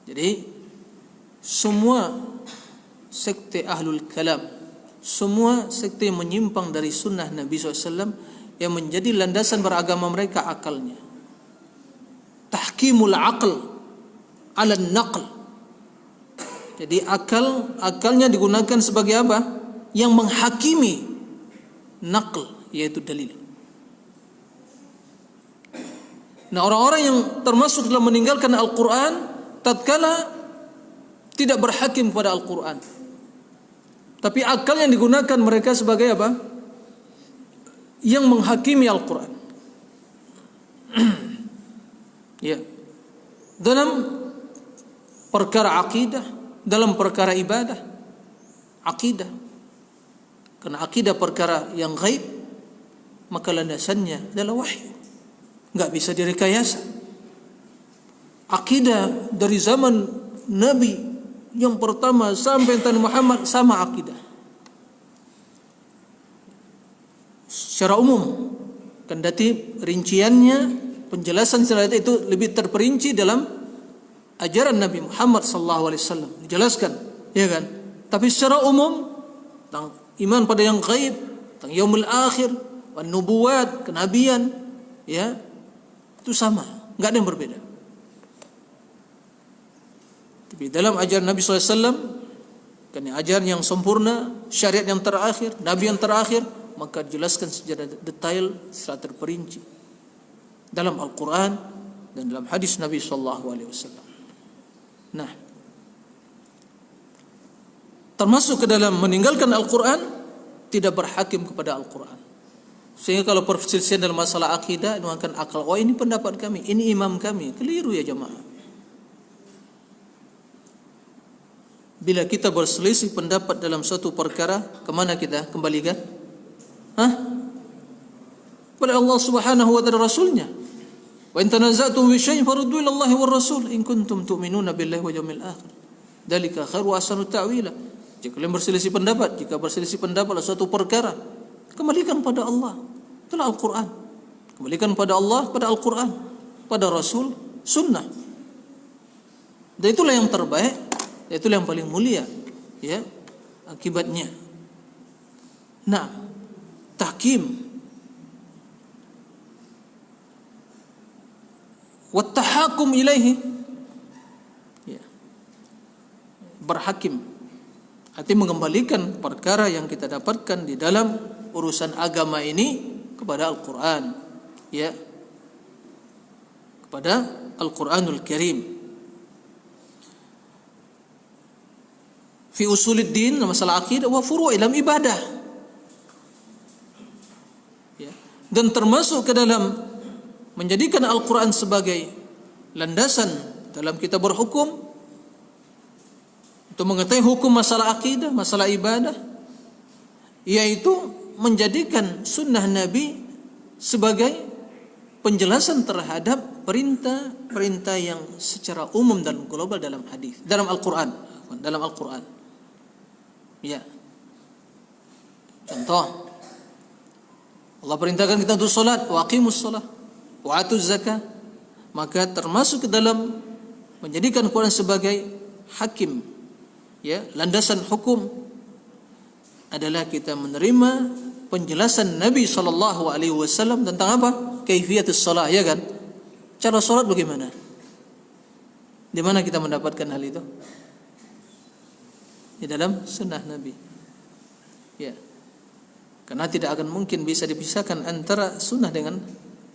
Jadi semua sekte ahlul kalam, semua sekte yang menyimpang dari sunnah Nabi SAW, yang menjadi landasan beragama mereka akalnya. Tahkimul aql ala naql. Jadi akalnya digunakan sebagai apa? Yang menghakimi naql, yaitu dalil. Nah, orang-orang yang termasuk dalam meninggalkan Al-Quran, tatkala tidak berhakim kepada Al-Quran, tapi akal yang digunakan mereka sebagai apa? Yang menghakimi Al-Quran. Ya. Dalam perkara akidah, dalam perkara ibadah, akidah. Karena akidah perkara yang gaib, maka landasannya adalah wahyu, enggak bisa direkayasa. Akidah dari zaman Nabi yang pertama sampai Nabi Muhammad sama akidah secara umum, kendati rinciannya, penjelasan secara itu lebih terperinci dalam ajaran Nabi Muhammad SAW, dijelaskan, ya kan? Tapi secara umum tentang iman pada yang gaib, tentang yaumul akhir, wan nubuwat, kenabian, ya, itu sama, enggak ada yang berbeda. Tapi dalam ajaran Nabi SAW, kan ajaran yang sempurna, syariat yang terakhir, Nabi yang terakhir, maka dijelaskan secara detail, secara terperinci dalam Al-Quran dan dalam hadis Nabi SAW. Nah, termasuk ke dalam meninggalkan Al-Quran, tidak berhakim kepada Al-Quran. Sehingga kalau perselisihan dalam masalah akidah, menggunakan akal. Oh, ini pendapat kami, ini imam kami. Keliru ya jemaah. Bila kita berselisih pendapat dalam suatu perkara, kemana kita kembalikan? Kepada Allah Subhanahu wa ta'ala Rasulnya. Wa in tanaza'tum fi syai'in faruddu ila Allah wa Rasul in kuntum tu'minuna billahi wal yawmil akhir. Dzalika khairu wa ahsanu ta'wila. Jika kalian berselisih pendapat, jika berselisih pendapat dalam suatu perkara, kembalikan pada Allah, itulah Al-Quran. Kembalikan pada Allah, pada Al-Quran, pada Rasul, Sunnah. Dan itulah yang terbaik, itulah yang paling mulia, ya, akibatnya. Nah, tahkim, wa tahakum ilaihi, ya, berhakim, artinya mengembalikan perkara yang kita dapatkan di dalam urusan agama ini kepada Al-Quran, ya, kepada Al-Quranul Karim. Fi usuluddin, masalah akidah, wa furu' dalam ibadah, ya. Dan termasuk ke dalam menjadikan Al-Quran sebagai landasan dalam kita berhukum, untuk mengetahui hukum masalah akidah, masalah ibadah, yaitu menjadikan sunnah Nabi sebagai penjelasan terhadap perintah-perintah yang secara umum dan global dalam hadis, dalam Al-Quran, ya. Contoh, Allah perintahkan kita untuk salat, wa aqimus salat, wa atuz zakah. Maka termasuk ke dalam menjadikan Quran sebagai hakim, ya, landasan hukum, adalah kita menerima penjelasan Nabi SAW tentang apa? Kaifiyatus shalah, ya kan? Cara salat bagaimana? Di mana kita mendapatkan hal itu? Di dalam sunnah Nabi, ya. Karena tidak akan mungkin bisa dipisahkan antara sunnah dengan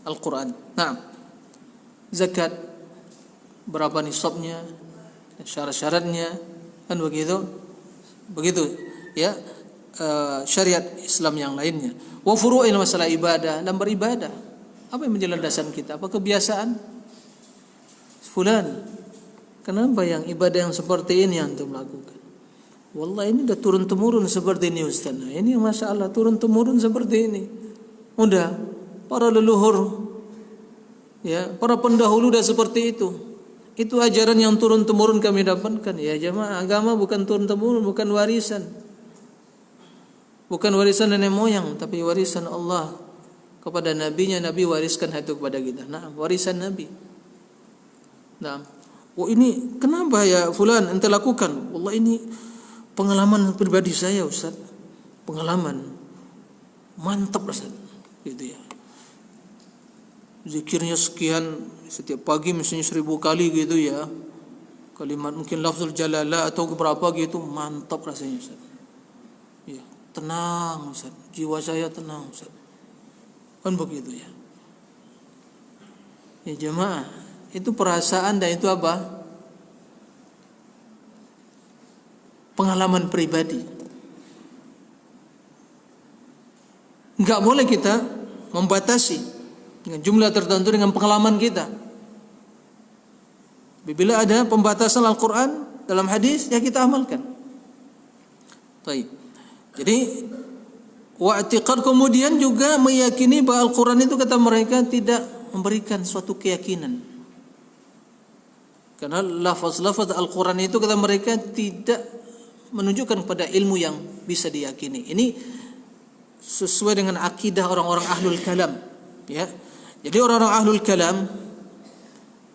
Al-Quran. Nah, zakat, berapa nisabnya, syarat-syaratnya, kan begitu, ya. Syariat Islam yang lainnya. Wa furu'il, masalah ibadah dan beribadah. Apa yang menjadi landasan kita? Apa kebiasaan? Fulan, kenapa yang ibadah yang seperti ini yang antum lakukan? Wallah, ini dah turun temurun seperti ini Ustaz. Nah, ini masalah turun temurun seperti ini. Udah para leluhur, ya, para pendahulu dah seperti itu. Itu ajaran yang turun temurun kami dapatkan. Ya jemaah, agama bukan turun temurun, bukan warisan. Bukan warisan nenek moyang, tapi warisan Allah kepada nabinya. Nabi wariskan itu kepada kita. Nah, warisan Nabi. Nah, oh ini kenapa ya fulan ente lakukan? Wallah, ini pengalaman pribadi saya Ustaz. Pengalaman mantap Ustaz, gitu ya. Zikirnya sekian setiap pagi, misalnya 1000 kali gitu ya. Kalimat mungkin lafzul jalalah atau berapa gitu, mantap rasanya Ustaz. Ya, tenang Ustaz, jiwa saya tenang Ustaz. Kan begitu ya. Ya jemaah, itu perasaan dan itu apa? Pengalaman pribadi. Enggak boleh kita membatasi dengan jumlah tertentu dengan pengalaman kita. Bila ada pembatasan Al-Quran dalam hadis, ya kita amalkan. Baik. Jadi wa'tiqad, kemudian juga meyakini bahwa Al-Quran itu, kata mereka, tidak memberikan suatu keyakinan. Karena lafaz-lafaz Al-Quran itu, kata mereka, tidak menunjukkan pada ilmu yang bisa diyakini. Ini sesuai dengan akidah orang-orang ahlul kalam, ya. Jadi orang-orang ahlul kalam,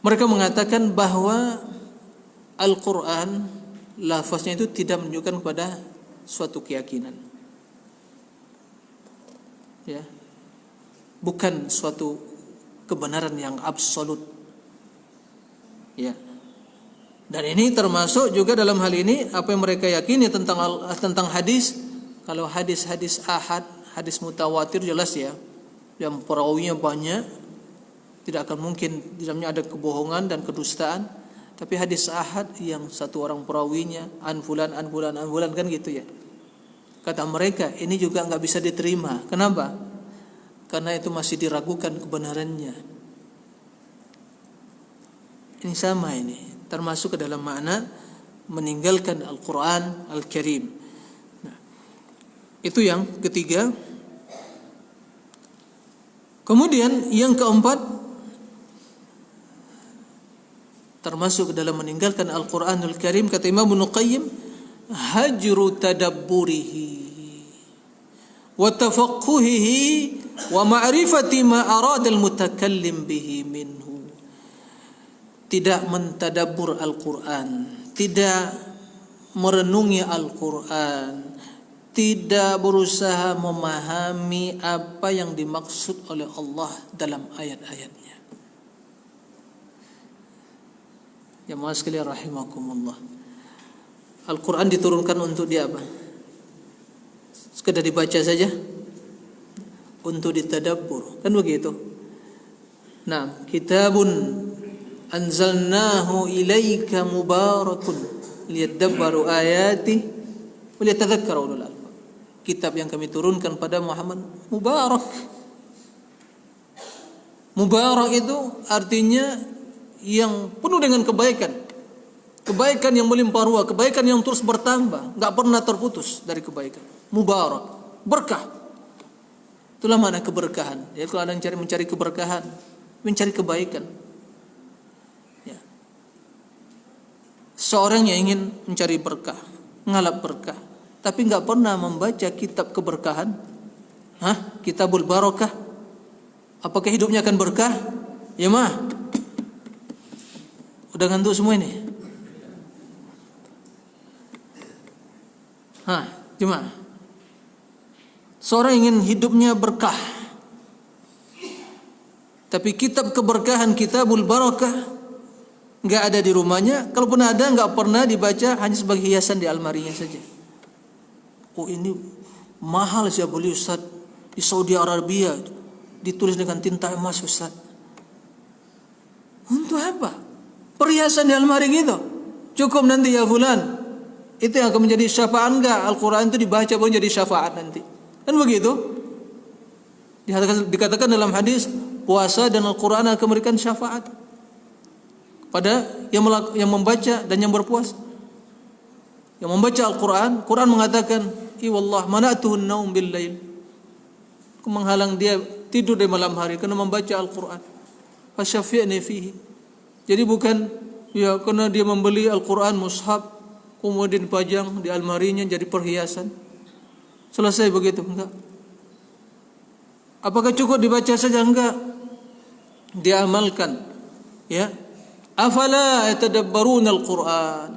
mereka mengatakan bahwa Al-Quran lafaznya itu tidak menunjukkan kepada suatu keyakinan, ya, bukan suatu kebenaran yang absolut, ya. Dan ini termasuk juga dalam hal ini apa yang mereka yakini tentang hadis. Kalau hadis-hadis ahad, hadis mutawatir jelas ya, yang perawinya banyak, tidak akan mungkin di dalamnya ada kebohongan dan kedustaan. Tapi hadis ahad yang satu orang perawinya an fulan kan gitu ya. Kata mereka ini juga nggak bisa diterima. Kenapa? Karena itu masih diragukan kebenarannya. Ini sama ini, termasuk ke dalam makna meninggalkan Al-Quran Al-Karim. Nah, itu yang ketiga. Kemudian yang keempat, termasuk ke dalam meninggalkan Al-Quranul Karim, kata Imam Ibnu Qayyim, hajru tadabburihi wa tafaqquhihi wa ma'rifati ma arada al-mutakallim bihi minhu. Tidak mentadabbur Al-Quran, tidak merenungi Al-Quran, tidak berusaha memahami apa yang dimaksud oleh Allah dalam ayat-ayatnya. Jamaah sekalian rahimakumullah, Al-Quran diturunkan untuk dia apa? Sekedar dibaca saja? Untuk ditadabbur, kan begitu? Nah, kitabun anzalnahu ilaika mubarakun liyadabbaru ayati wa liyatadhakkaru ulul albab. Kitab yang kami turunkan pada Muhammad mubarak. Mubarak itu artinya yang penuh dengan kebaikan. Kebaikan yang melimpah ruah, kebaikan yang terus bertambah, enggak pernah terputus dari kebaikan. Mubarak, berkah. Itulah makna keberkahan. Ya, kalau ada yang mencari keberkahan, mencari kebaikan. Ya. Seorang yang ingin mencari berkah, ngalap berkah, tapi enggak pernah membaca kitab keberkahan, Kitabul Barakah, apakah hidupnya akan berkah? Ya mah. Udah ngantuk semua ini? Cuma seorang ingin hidupnya berkah, tapi kitab keberkahan, Kitabul Barakah, nggak ada di rumahnya. Kalaupun ada, nggak pernah dibaca, hanya sebagai hiasan di almarinya saja. Oh, ini mahal sih beli Ustaz, di Saudi Arabia, ditulis dengan tinta emas Ustaz. Untuk apa? Perhiasan di almari gitu. Cukup nanti ya fulan, itu yang akan menjadi syafaat. Enggak, Al-Quran itu dibaca baru jadi syafaat nanti. Kan begitu? Dikatakan dalam hadis, puasa dan Al-Quran akan memberikan syafaat pada yang membaca dan yang berpuasa. Yang membaca Al-Quran, Quran mengatakan, "Iwallah mana'tuhun naum bil lail." Aku menghalang dia tidur di malam hari karena membaca Al-Quran. Fasyafi'ni fihi. Jadi bukan ya karena dia membeli Al-Quran mushaf kemudian pajang di almarinya jadi perhiasan. Selesai begitu? Enggak. Apakah cukup dibaca saja? Enggak. Diamalkan. Ya. Afala yatadabbaruna al-Qur'an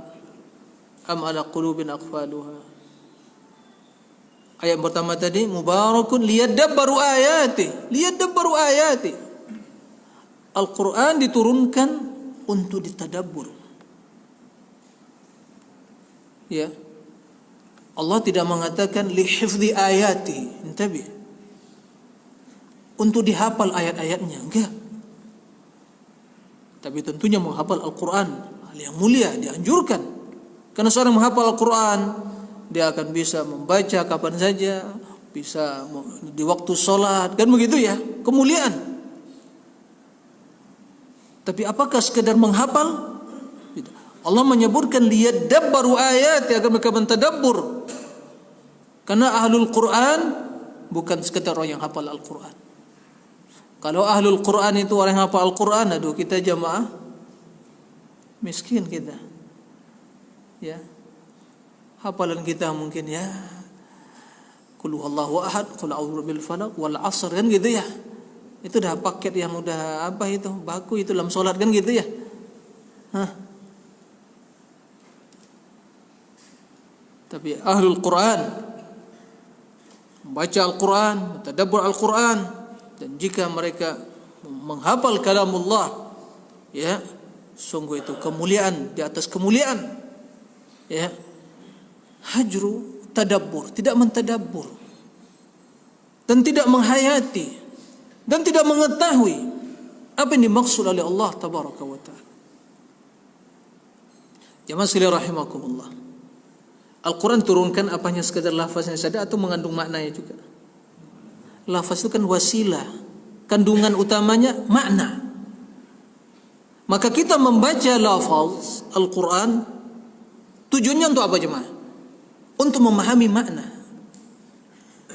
am ala qulubin aqfaluha. Ayat pertama tadi mubarakun liyadabbaru ayati. Liyadabbaru ayati. Al-Qur'an diturunkan untuk ditadabbur. Ya. Allah tidak mengatakan li hifdzi ayati, intabi. Untuk dihafal ayat-ayatnya, enggak. Tapi tentunya menghafal Al-Quran, hal yang mulia, dianjurkan. Karena seorang menghafal Al-Quran, dia akan bisa membaca kapan saja, bisa di waktu sholat, kan begitu ya, kemuliaan. Tapi apakah sekedar menghafal? Allah menyebutkan liyadabbaru ayat, agar mereka mentadabbur. Karena ahlul Quran bukan sekedar orang yang hafal Al-Quran. Kalau ahlul Quran itu orang yang hafal Al-Quran, aduh kita jamaah miskin kita. Ya. Hafalan kita mungkin ya Qul huwallahu ahad, qul a'udzu birabbil falaq wal 'asr, kan gitu ya. Itu dah paket yang udah apa itu, baku itu dalam salat kan gitu ya. Tapi ahlul Quran membaca Al-Quran, mentadabbur Al-Quran, dan jika mereka menghafal kalamullah, ya, Sungguh itu kemuliaan di atas kemuliaan. Ya. Hajru tadabbur, tidak mentadabbur. Dan tidak menghayati. Dan tidak mengetahui apa yang dimaksud oleh Allah tabaraka wa ta'ala. Jamaah sekalian rahimakumullah. Al-Quran turunkan apanya sekadar lafaznya saja atau mengandung maknanya juga? Lafaz itu kan wasilah, kandungan utamanya makna. Maka kita membaca lafaz Al-Quran tujuannya untuk apa jemaah? Untuk memahami makna.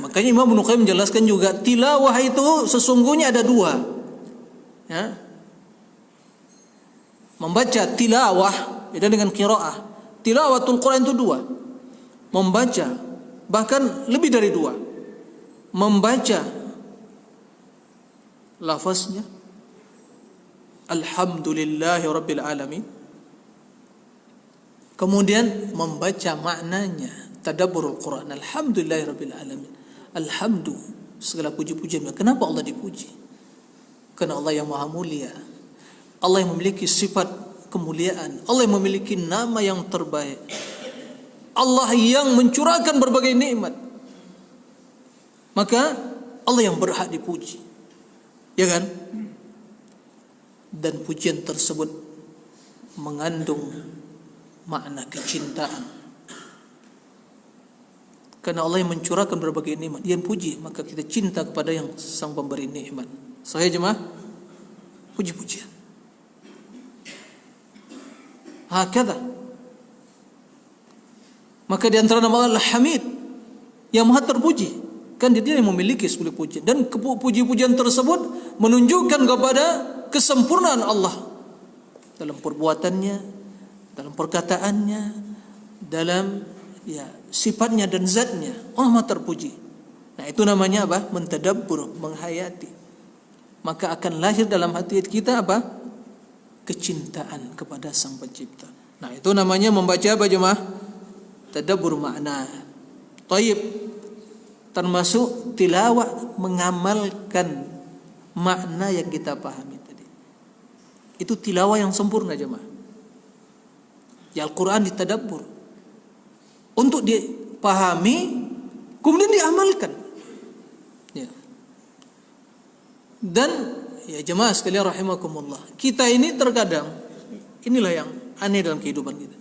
Makanya Imam Ibnu Qayyim menjelaskan juga tilawah itu sesungguhnya ada dua. Ya. Membaca tilawah beda dengan qiraah. Tilawatul Quran itu dua. Membaca, bahkan lebih dari dua. Membaca lafaznya Alhamdulillahi Rabbil Alamin. Kemudian membaca maknanya, tadabburul Quran. Alhamdulillahi Rabbil Alamin. Alhamdu, segala puji-pujian. Kenapa Allah dipuji? Karena Allah yang maha mulia. Allah yang memiliki sifat kemuliaan. Allah yang memiliki nama yang terbaik. Allah yang mencurahkan berbagai nikmat. Maka Allah yang berhak dipuji. Ya kan? Dan pujian tersebut mengandung makna kecintaan. Karena Allah yang mencurahkan berbagai nikmat, Dia yang puji, maka kita cinta kepada yang sang pemberi nikmat. Saya jemaah, puji-pujian. Hakadha. Maka di antara nama Allah Hamid, yang maha terpuji. Kan dia yang memiliki segala pujian. Dan puji-pujian tersebut menunjukkan kepada kesempurnaan Allah dalam perbuatannya, dalam perkataannya, dalam sifatnya dan zatnya. Allah maha terpuji. Nah itu namanya apa? Mentadabbur, menghayati. Maka akan lahir dalam hati kita apa? Kecintaan kepada Sang Pencipta. Nah itu namanya membaca apa jemaah? Tadabbur makna. Taib. Termasuk tilawah, mengamalkan makna yang kita pahami tadi. Itu tilawah yang sempurna jemaah. Ya Al-Quran ditadabbur untuk dipahami, kemudian diamalkan. Ya. Dan ya jemaah sekalian rahimakumullah, kita ini terkadang inilah yang aneh dalam kehidupan kita.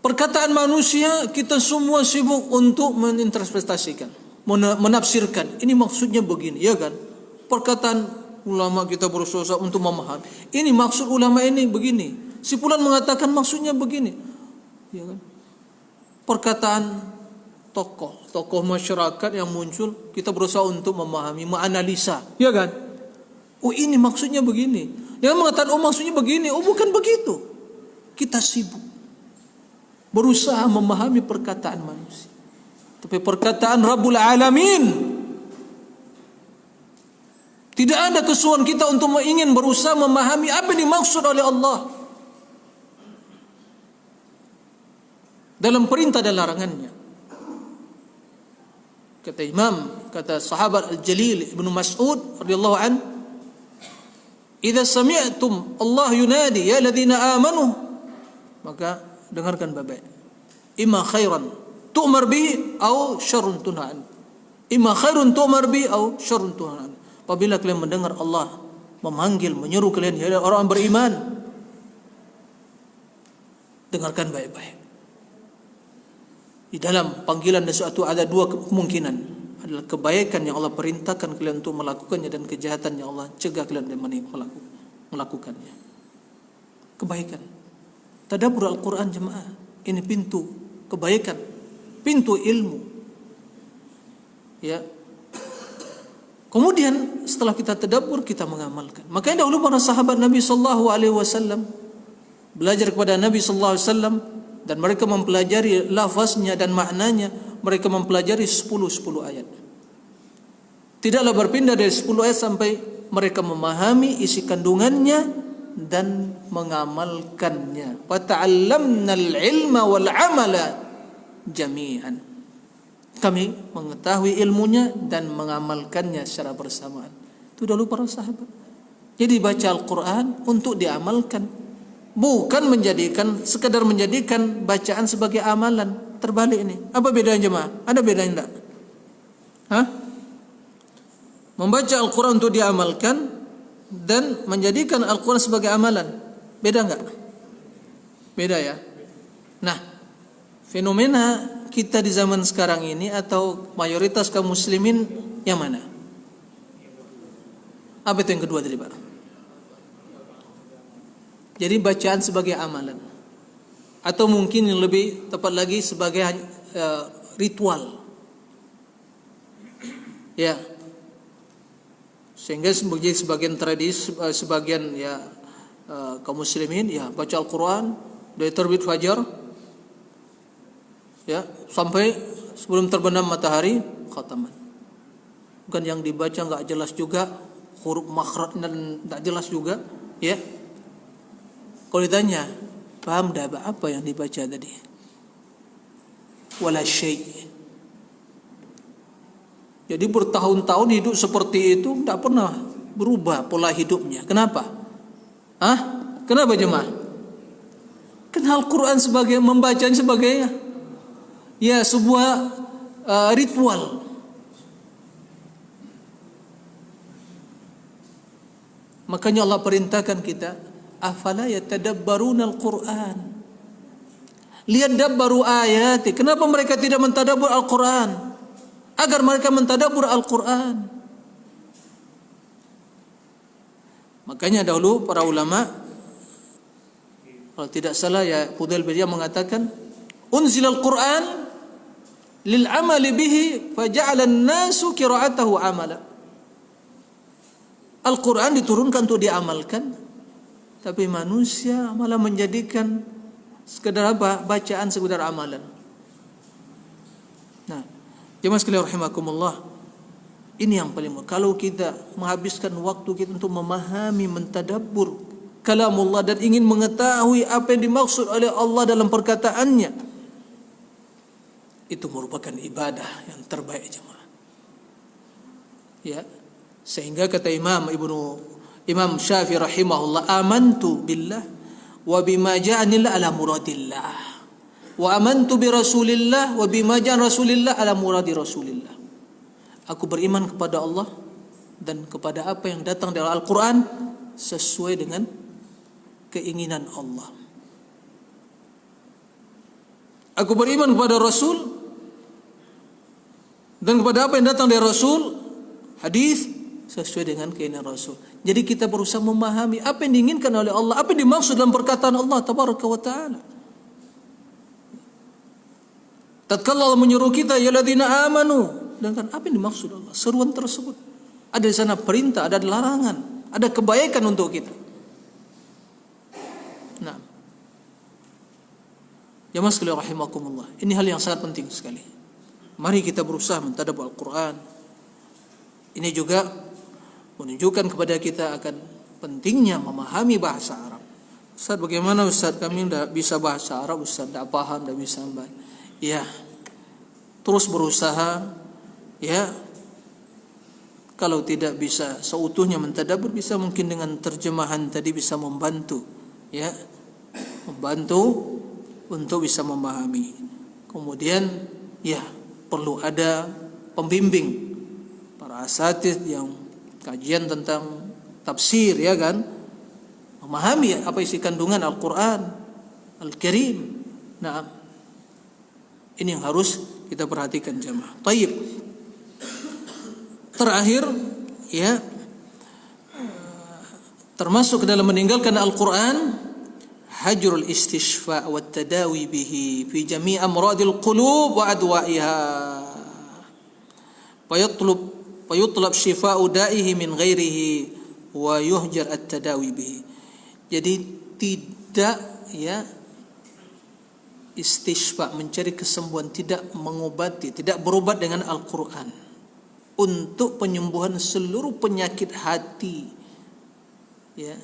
Perkataan manusia kita semua sibuk untuk meninterpretasikan, menafsirkan. Ini maksudnya begini, ya kan? Perkataan ulama kita berusaha untuk memahami. Ini maksud ulama ini begini. Si fulan mengatakan maksudnya begini, ya kan? Perkataan tokoh masyarakat yang muncul, kita berusaha untuk memahami, menganalisa, ya kan? Oh ini maksudnya begini. Yang mengatakan oh maksudnya begini, oh bukan begitu. Kita sibuk berusaha memahami perkataan manusia. Tapi perkataan Rabbul Alamin, tidak ada kesukaan kita untuk ingin berusaha memahami apa yang dimaksud oleh Allah dalam perintah dan larangannya. Kata sahabat Al-Jalil Ibnu Mas'ud radhiyallahu an, "Idza sami'tum Allah yunadi ya ladzina amanu," maka dengarkan baik-baik. Imma khairan tu'mar bihi au syarrun tunha an. Imma khairun tu'mar bihi au syarrun tunha an. Apabila kalian mendengar Allah memanggil, menyeru kalian ya orang beriman, dengarkan baik-baik. Di dalam panggilan dan suatu ada dua kemungkinan. Adalah kebaikan yang Allah perintahkan kalian untuk melakukannya, dan kejahatan yang Allah cegah kalian dari melakukannya. Kebaikan. Tadabbur Al-Quran jemaah, ini pintu kebaikan, pintu ilmu. Ya. Kemudian setelah kita tadabbur, kita mengamalkan. Makanya dahulu para sahabat Nabi sallallahu alaihi wasallam belajar kepada Nabi sallallahu alaihi wasallam, dan mereka mempelajari lafaznya dan maknanya. Mereka mempelajari 10 ayat. Tidaklah berpindah dari 10 ayat sampai mereka memahami isi kandungannya dan mengamalkannya. Wa ta'allamna al-ilma wal 'amala jami'an. Kami mengetahui ilmunya dan mengamalkannya secara bersamaan. Itu dahulu para sahabat. Jadi baca Al-Quran untuk diamalkan. bukan sekedar menjadikan bacaan sebagai amalan. Terbalik ini. Apa bedanya jemaah? Ada bedanya enggak? Hah? Membaca Al-Quran untuk diamalkan dan menjadikan Al-Quran sebagai amalan. Beda enggak? Beda ya. Nah, fenomena kita di zaman sekarang ini atau mayoritas kaum muslimin yang mana? Apa itu yang kedua tadi, Pak? Jadi bacaan sebagai amalan, atau mungkin yang lebih tepat lagi sebagai ritual, ya, sehingga menjadi sebagian tradisi, sebagian ya kaum muslimin ya baca Al-Quran dari terbit fajar ya sampai sebelum terbenam matahari khataman. Bukan yang dibaca nggak jelas juga, huruf makhraj dan nggak jelas juga, ya. Kalau ditanya, paham dah apa yang dibaca tadi? Wala syai'. Jadi bertahun-tahun hidup seperti itu, tidak pernah berubah pola hidupnya. Kenapa? Kenapa jemaah? Karena Al-Quran membacanya sebagai ya sebuah ritual. Makanya Allah perintahkan kita, afala yatadabbaruna al-Quran, liyadabbaru ayati. Kenapa mereka tidak mentadabbur Al-Quran? Agar mereka mentadabbur Al-Quran. Makanya dahulu para ulama, kalau tidak salah ya Fudail bin Iyad mengatakan, unzil Al-Quran lil amali bihi faja'ala an-nasu qira'atahu amala. Al-Quran diturunkan untuk diamalkan, tapi manusia malah menjadikan sekedar apa? Bacaan sekedar amalan. Nah, jemaah sekalian rahimakumullah, ini yang paling kalau kita menghabiskan waktu kita untuk memahami, mentadabbur kalamullah dan ingin mengetahui apa yang dimaksud oleh Allah dalam perkataannya, itu merupakan ibadah yang terbaik jemaah. Ya, sehingga kata Imam Syafi'i rahimahullah, amantu billah wa bima ja'anillah ala muradillah, wa amantu bi rasulillah wa bima ja'an rasulillah ala muradi rasulillah. Aku beriman kepada Allah dan kepada apa yang datang dari Al-Quran sesuai dengan keinginan Allah. Aku beriman kepada Rasul dan kepada apa yang datang dari Rasul, hadis sesuai dengan keinginan Rasul. Jadi kita berusaha memahami apa yang diinginkan oleh Allah, apa yang dimaksud dalam perkataan Allah tabaraka wa ta'ala. Tatkala Allah menyuruh kita, ya ladzina amanu, dengan apa yang dimaksud Allah, seruan tersebut. Ada di sana perintah, ada larangan, ada kebaikan untuk kita. Nah, jemaah sekalian rahimakumullah, ini hal yang sangat penting sekali. Mari kita berusaha mentadabbur Al-Quran. Ini juga menunjukkan kepada kita akan pentingnya memahami bahasa Arab. Ustaz, bagaimana Ustaz, kami tidak bisa bahasa Arab, Ustaz, tidak paham, tidak bisa membaca. Ya, terus berusaha. Ya, kalau tidak bisa seutuhnya mentadabbur, bisa mungkin dengan terjemahan tadi bisa membantu. Ya, membantu untuk bisa memahami. Kemudian, ya, perlu ada pembimbing, para asatidz yang kajian tentang tafsir, ya kan, memahami apa isi kandungan Al-Quran Al-Karim. Nah, ini yang harus kita perhatikan jemaah. Taib. Terakhir, ya, termasuk dalam meninggalkan Al-Quran, hajrul istishfa' wa tadawi bihi fi jami' amradil qulub wa adwa'iha. Fayutlab shifa'u da'ihi min ghairihi wa yuhjar at-tadawi bihi. Jadi tidak, ya, istishfa' mencari kesembuhan, tidak mengobati, tidak berobat dengan Al-Quran untuk penyembuhan seluruh penyakit hati. Ya,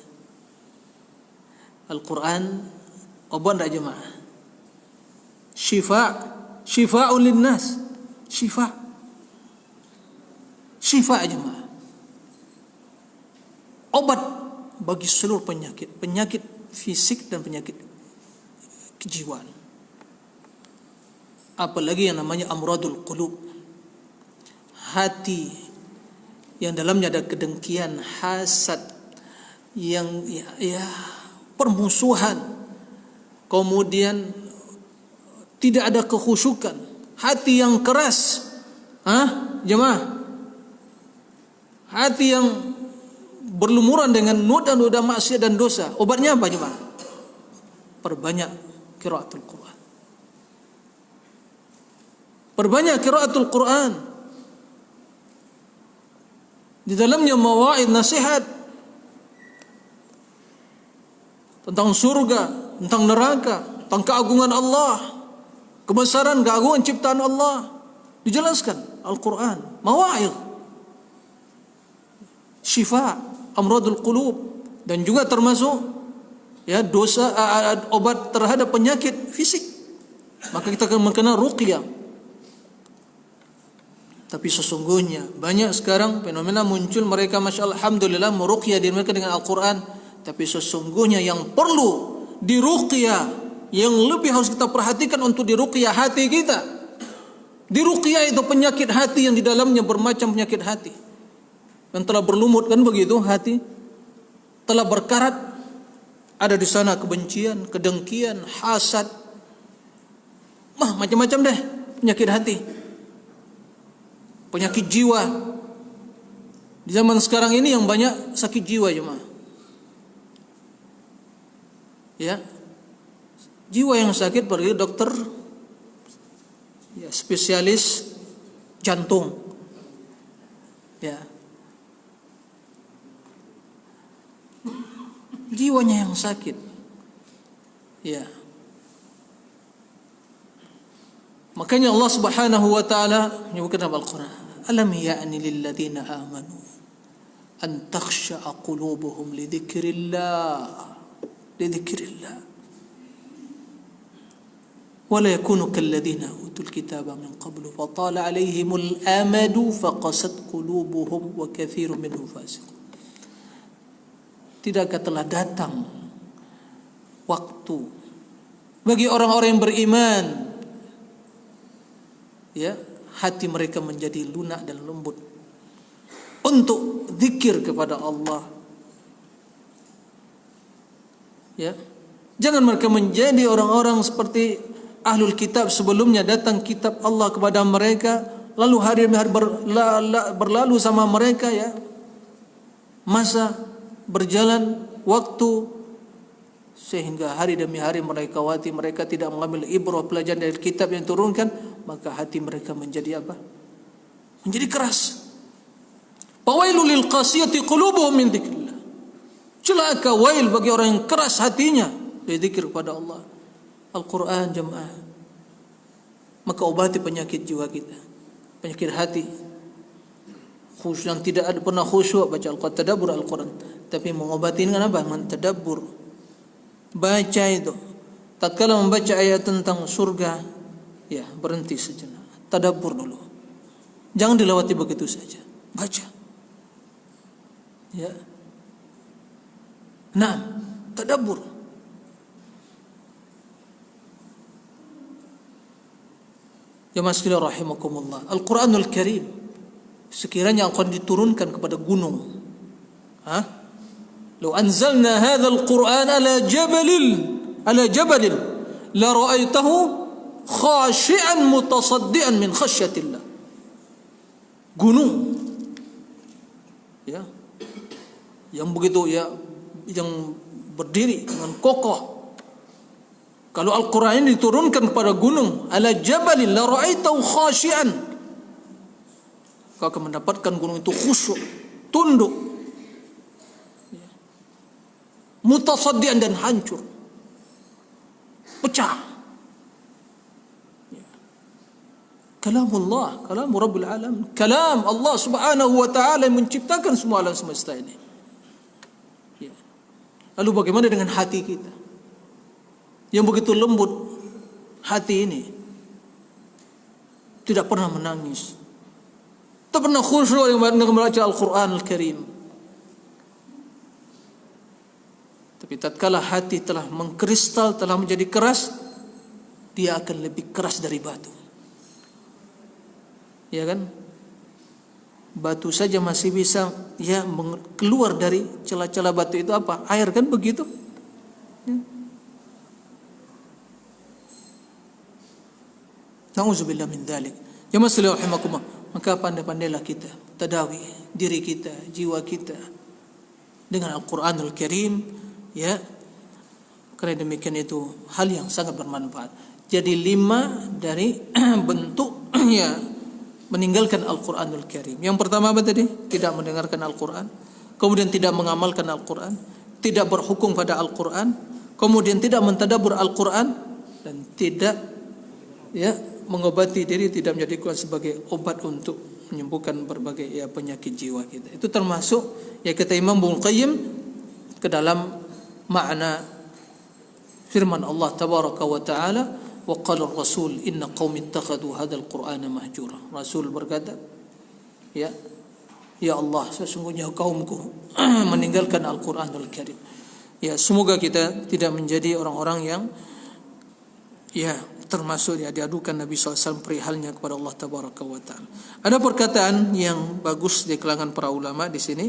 Al-Quran obat tak jemaah? Syifa'un linnas, syifa' jemaah, obat bagi seluruh penyakit fisik dan penyakit kejiwaan. Apalagi yang namanya amradul qulub, hati yang dalamnya ada kedengkian, hasad, yang permusuhan, kemudian tidak ada kekhusyukan, hati yang keras, jemaah, hati yang berlumuran dengan noda-noda maksiat dan dosa. Obatnya apa jemaah? Perbanyak qiraatul Quran. Perbanyak qiraatul Quran. Di dalamnya mawaid, nasihat tentang surga, tentang neraka, tentang keagungan Allah, kebesaran keagungan ciptaan Allah. Dijelaskan Al-Quran, mawaid, syifa, amradul qulub, dan juga termasuk dosa, obat terhadap penyakit fisik. Maka kita akan mengenal ruqyah. Tapi sesungguhnya banyak sekarang fenomena muncul, mereka masya Allah, alhamdulillah, meruqyah diri mereka dengan Al-Quran. Tapi sesungguhnya yang perlu diruqyah, yang lebih harus kita perhatikan untuk diruqyah hati kita. Diruqyah itu penyakit hati yang di dalamnya bermacam penyakit hati yang telah berlumut, kan begitu, hati telah berkarat, ada di sana kebencian, kedengkian, hasad, macam-macam deh penyakit hati, penyakit jiwa. Di zaman sekarang ini yang banyak sakit jiwa jemaah. Ya, jiwa yang sakit pergi dokter, spesialis jantung. Ya, jiwanya yang sakit. Ya, makanya Allah Subhanahu wa taala menyebutkan dalam Al-Qur'an, alam ya'ni lil ladzina amanu an takhsha'a qulubuhum li dzikrillah wa la yakunu kal ladzina utul kitaba min qablu fa tala 'alaihimul amadu faqasat qulubuhum wa katsirun minhum fasiqun. Tidakkah telah datang waktu bagi orang-orang yang beriman, hati mereka menjadi lunak dan lembut untuk zikir kepada Allah. Jangan mereka menjadi orang-orang seperti ahlul kitab sebelumnya, datang kitab Allah kepada mereka, lalu hari demi hari berlalu sama mereka, masa berjalan waktu, sehingga hari demi hari mereka lewati, mereka tidak mengambil ibrah, pelajaran dari kitab yang turunkan, maka hati mereka menjadi apa? Menjadi keras. Fawailul lil qasiyati qulubuhum min dzikrillah. Celaka, wail bagi orang yang keras hatinya dari zikir kepada Allah, Al-Quran, jemaah. Maka obati penyakit jiwa kita, penyakit hati, yang tidak ada pernah khusyuk baca Al-Quran, tadabbur Al-Quran. Tapi mengobati dengan apa? Mentadabbur. Baca itu. Tatkala membaca ayat tentang surga, berhenti sejenak, tadabbur dulu. Jangan dilewati begitu saja. Baca. Tadabbur. Jemaah sekalian rahimakumullah, Al-Quranul Karim sekiranya akan diturunkan kepada gunung, law anzalna hadzal Qur'an ala jabalin la ra'aitahu khashi'an mutasaddian min khasyatillah. Gunung, yang begitu, yang berdiri dengan kokoh. Kalau Al-Quran ini diturunkan kepada gunung, ala jabalin la ra'aitahu khashi'an, kau akan mendapatkan gunung itu khusyuk, tunduk, mutasaddian dan hancur, pecah. Kalamullah, kalam Rabbul Alamin, kalam Allah Subhanahu wa ta'ala yang menciptakan semua alam semesta ini. Lalu bagaimana dengan hati kita yang begitu lembut hati ini, tidak pernah menangis, tak pernah khusyuk yang membaca Al-Quran Al-Karim? Tapi tatkala hati telah mengkristal, telah menjadi keras, dia akan lebih keras dari batu. Ya kan? Batu saja masih bisa ya keluar dari celah-celah batu itu apa? Air, kan begitu? Ya. Nauzubillah min dzalik. Ya masalah rahimakumullah. Maka pandai-pandailah kita tadawi diri kita, jiwa kita dengan Al-Qur'anul Karim, ya. Karena demikian itu hal yang sangat bermanfaat. Jadi 5 dari bentuk ya meninggalkan Al-Qur'anul Karim. Yang pertama apa tadi? Tidak mendengarkan Al-Qur'an, kemudian tidak mengamalkan Al-Qur'an, tidak berhukum pada Al-Qur'an, kemudian tidak mentadabbur Al-Qur'an, dan tidak ya mengobati diri, tidak menjadikan sebagai obat untuk menyembuhkan berbagai ya penyakit jiwa kita. Itu termasuk ya kata Imam Ibnu Qayyim ke dalam makna firman Allah tabaraka wa taala, wa qala ar-rasul inna qaumi ittakhadhu hadzal qur'ana mahjura. Rasul berkata, ya Allah, sesungguhnya kaumku meninggalkan Al-Qur'anul Karim. Ya, semoga kita tidak menjadi orang-orang yang ya termasuk ya diadukan Nabi SAW perihalnya kepada Allah tabaraka wa taala. Ada perkataan yang bagus di kalangan para ulama di sini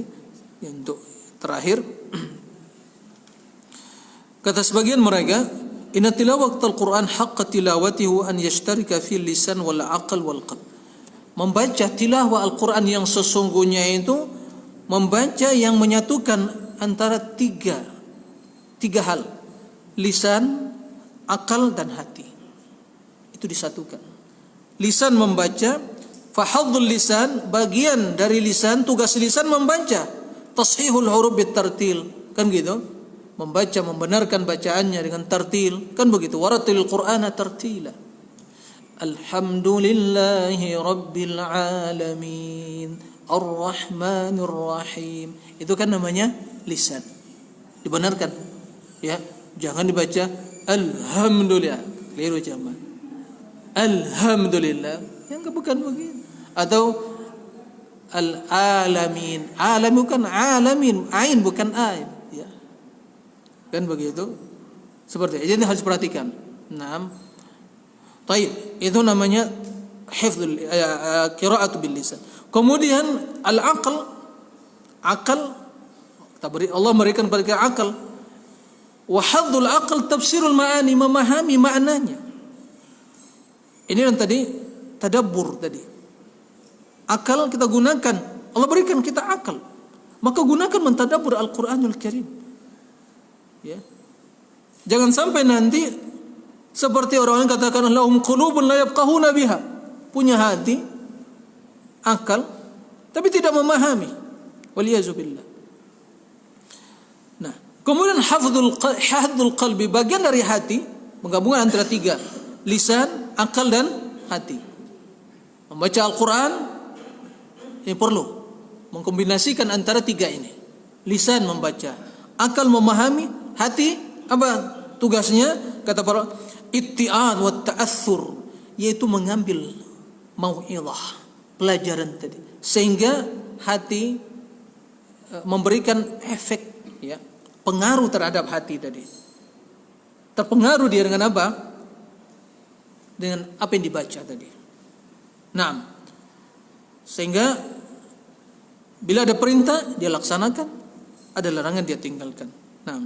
yang untuk terakhir. Kata sebagian mereka, inna tilawatul Qur'an haqqa tilawatihi an yashtarika fil lisan wal aql wal qalb. Membaca tilawah Al-Qur'an yang sesungguhnya itu membaca yang menyatukan antara tiga hal, lisan, akal dan hati. Itu disatukan. Lisan membaca, fahadhul lisan, bagian dari lisan, tugas lisan membaca, tashihul huruf bit tartil, kan gitu? Membaca, membenarkan bacaannya dengan tartil, kan begitu? Waratilil Qur'ana tartila. Alhamdulillahi rabbil alamin, arrahmanir rahim. Itu kan namanya lisan. Dibenarkan. Ya, jangan dibaca alhamdulillah, keliru jamaah. Alhamdulillah, yang bukan begitu. Atau al-alamin, alam bukan alamin, ain bukan ain, ya. Kan begitu. Seperti itu. Jadi harus perhatikan. 6. Baik, itu namanya hifdzul qira'atu bil lisan. Kemudian al-aql, akal, Allah memberikan kepada kita akal. Wa hadzul aql tafsirul ma'ani, memahami maknanya. Ini yang tadi tadabbur tadi. Akal kita gunakan. Allah berikan kita akal. Maka gunakan mentadabbur Al-Qur'anul Karim. Ya. Jangan sampai nanti seperti orang yang katakan lahum qulubun la yafqahuna biha. Punya hati, akal, tapi tidak memahami. Waliyazubillah. Nah, kemudian hafdzul qalbi, bagian dari hati, menggabungkan antara 3. Lisan, akal dan hati. Membaca Al-Quran ini perlu mengkombinasikan antara 3 ini. Lisan membaca, akal memahami, hati apa tugasnya? Kata para itti'an wa ta'athur, yaitu mengambil mau'izah, pelajaran tadi, sehingga hati memberikan efek, ya, pengaruh terhadap hati tadi. Terpengaruh dia dengan apa? Dengan apa yang dibaca tadi. Nah, sehingga bila ada perintah dia laksanakan, ada larangan dia tinggalkan. Nah,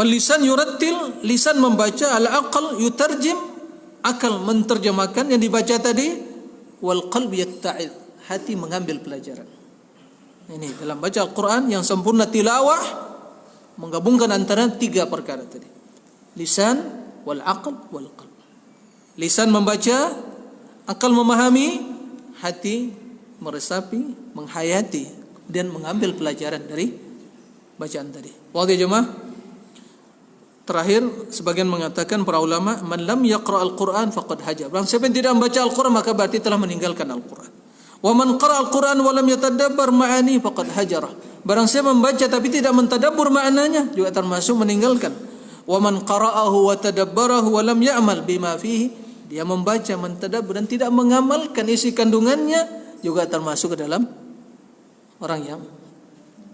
lisan yurattil, lisan membaca, al-aql yutarjim, akal menterjemahkan yang dibaca tadi, wal qalb yatta'id, hati mengambil pelajaran. Ini dalam baca Al-Quran yang sempurna tilawah, menggabungkan antara 3 perkara tadi. Lisan, wal aql, wal qalb. Lisan membaca, akal memahami, hati meresapi, menghayati, dan mengambil pelajaran dari bacaan tadi. Wadah jemaah. Terakhir, sebagian mengatakan para ulama, man lam yaqra al-Quran faqad hajar. Barang siapa yang tidak membaca Al-Quran maka berarti telah meninggalkan Al-Quran. Wa man qara al-Quran wa lam yatadabbar ma'ani faqad hajara. Barang siapa membaca tapi tidak mentadabbur maknanya juga termasuk meninggalkan. Wa man qara'ahu wa tadabbarahu wa lam ya'mal bima fihi, dia membaca, mentadabbur dan tidak mengamalkan isi kandungannya, juga termasuk ke dalam orang yang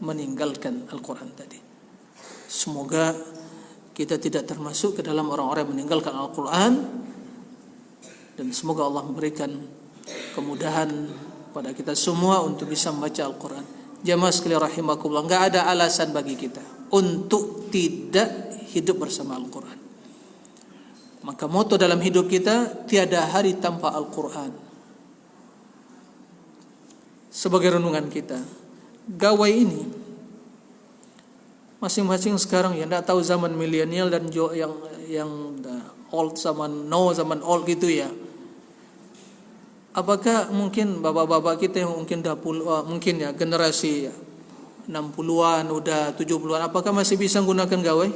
meninggalkan Al-Quran tadi. Semoga kita tidak termasuk ke dalam orang-orang yang meninggalkan Al-Quran, dan semoga Allah memberikan kemudahan pada kita semua untuk bisa membaca Al-Quran. Jamaah sekalian rahimakumullah, enggak ada alasan bagi kita untuk tidak hidup bersama Al-Quran. Maka moto dalam hidup kita, tiada hari tanpa Al-Quran. Sebagai renungan kita, gawai ini masing-masing sekarang yang tidak tahu zaman milenial dan yang old, zaman now, zaman old gitu ya. Apakah mungkin bapak-bapak kita yang mungkin mungkin ya generasi 60-an, udah 70-an, apakah masih bisa menggunakan gawai?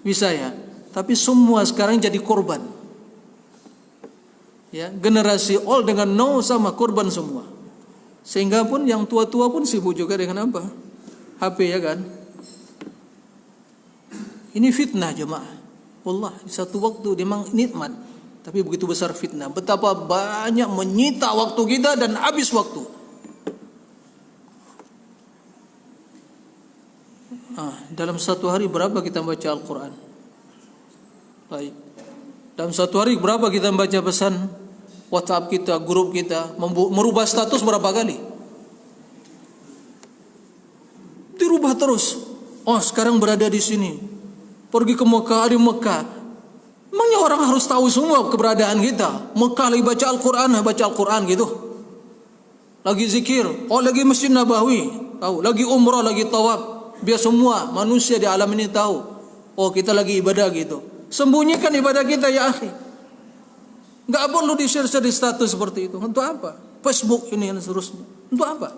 Bisa ya. Tapi semua sekarang jadi korban. Ya, generasi old dengan now sama korban semua. Sehingga pun yang tua-tua pun sibuk juga dengan apa? HP ya kan? Ini fitnah jemaah. Wallah, di satu waktu memang nikmat, tapi begitu besar fitnah. Betapa banyak menyita waktu kita dan habis waktu. Dalam satu hari berapa kita membaca Al-Quran? Baik. Dalam satu hari berapa kita membaca pesan WhatsApp kita, grup kita, merubah status berapa kali? Dirubah terus. Oh, sekarang berada di sini. Pergi ke Mekah, di Mekah. Emangnya orang harus tahu semua keberadaan kita? Mekah lagi baca Al-Quran gitu. Lagi zikir, oh lagi Masjid Nabawi, tahu. Lagi umrah, lagi tawaf. Biar semua manusia di alam ini tahu. Oh, kita lagi ibadah gitu. Sembunyikan ibadah kita ya akhi. Enggak perlu di-share di status seperti itu. Untuk apa? Facebook ini dan seterusnya. Untuk apa?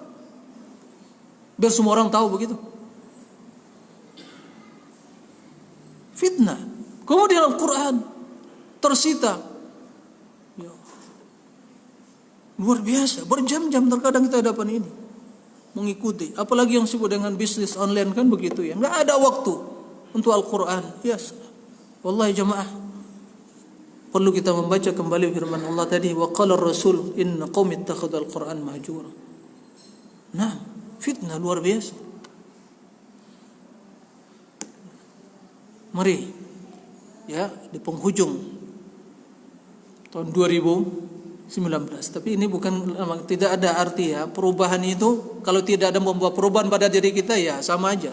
Biar semua orang tahu begitu. Fitnah. Kemudian Al-Quran tersita. Ya. Luar biasa. Berjam-jam terkadang kita hadapan ini. Mengikuti. Apalagi yang sibuk dengan bisnis online kan begitu ya. Enggak ada waktu untuk Al-Quran. Yes. Wallahi jamaah, perlu kita membaca kembali firman Allah tadi, wa qala ar-rasul inna qaumi ittakhadhu al-Qur'an mahjura. Nah, fitnah luar biasa. Mari ya di penghujung tahun 2019. Tapi ini bukan, tidak ada arti ya perubahan itu kalau tidak ada membuat perubahan pada diri kita ya sama aja.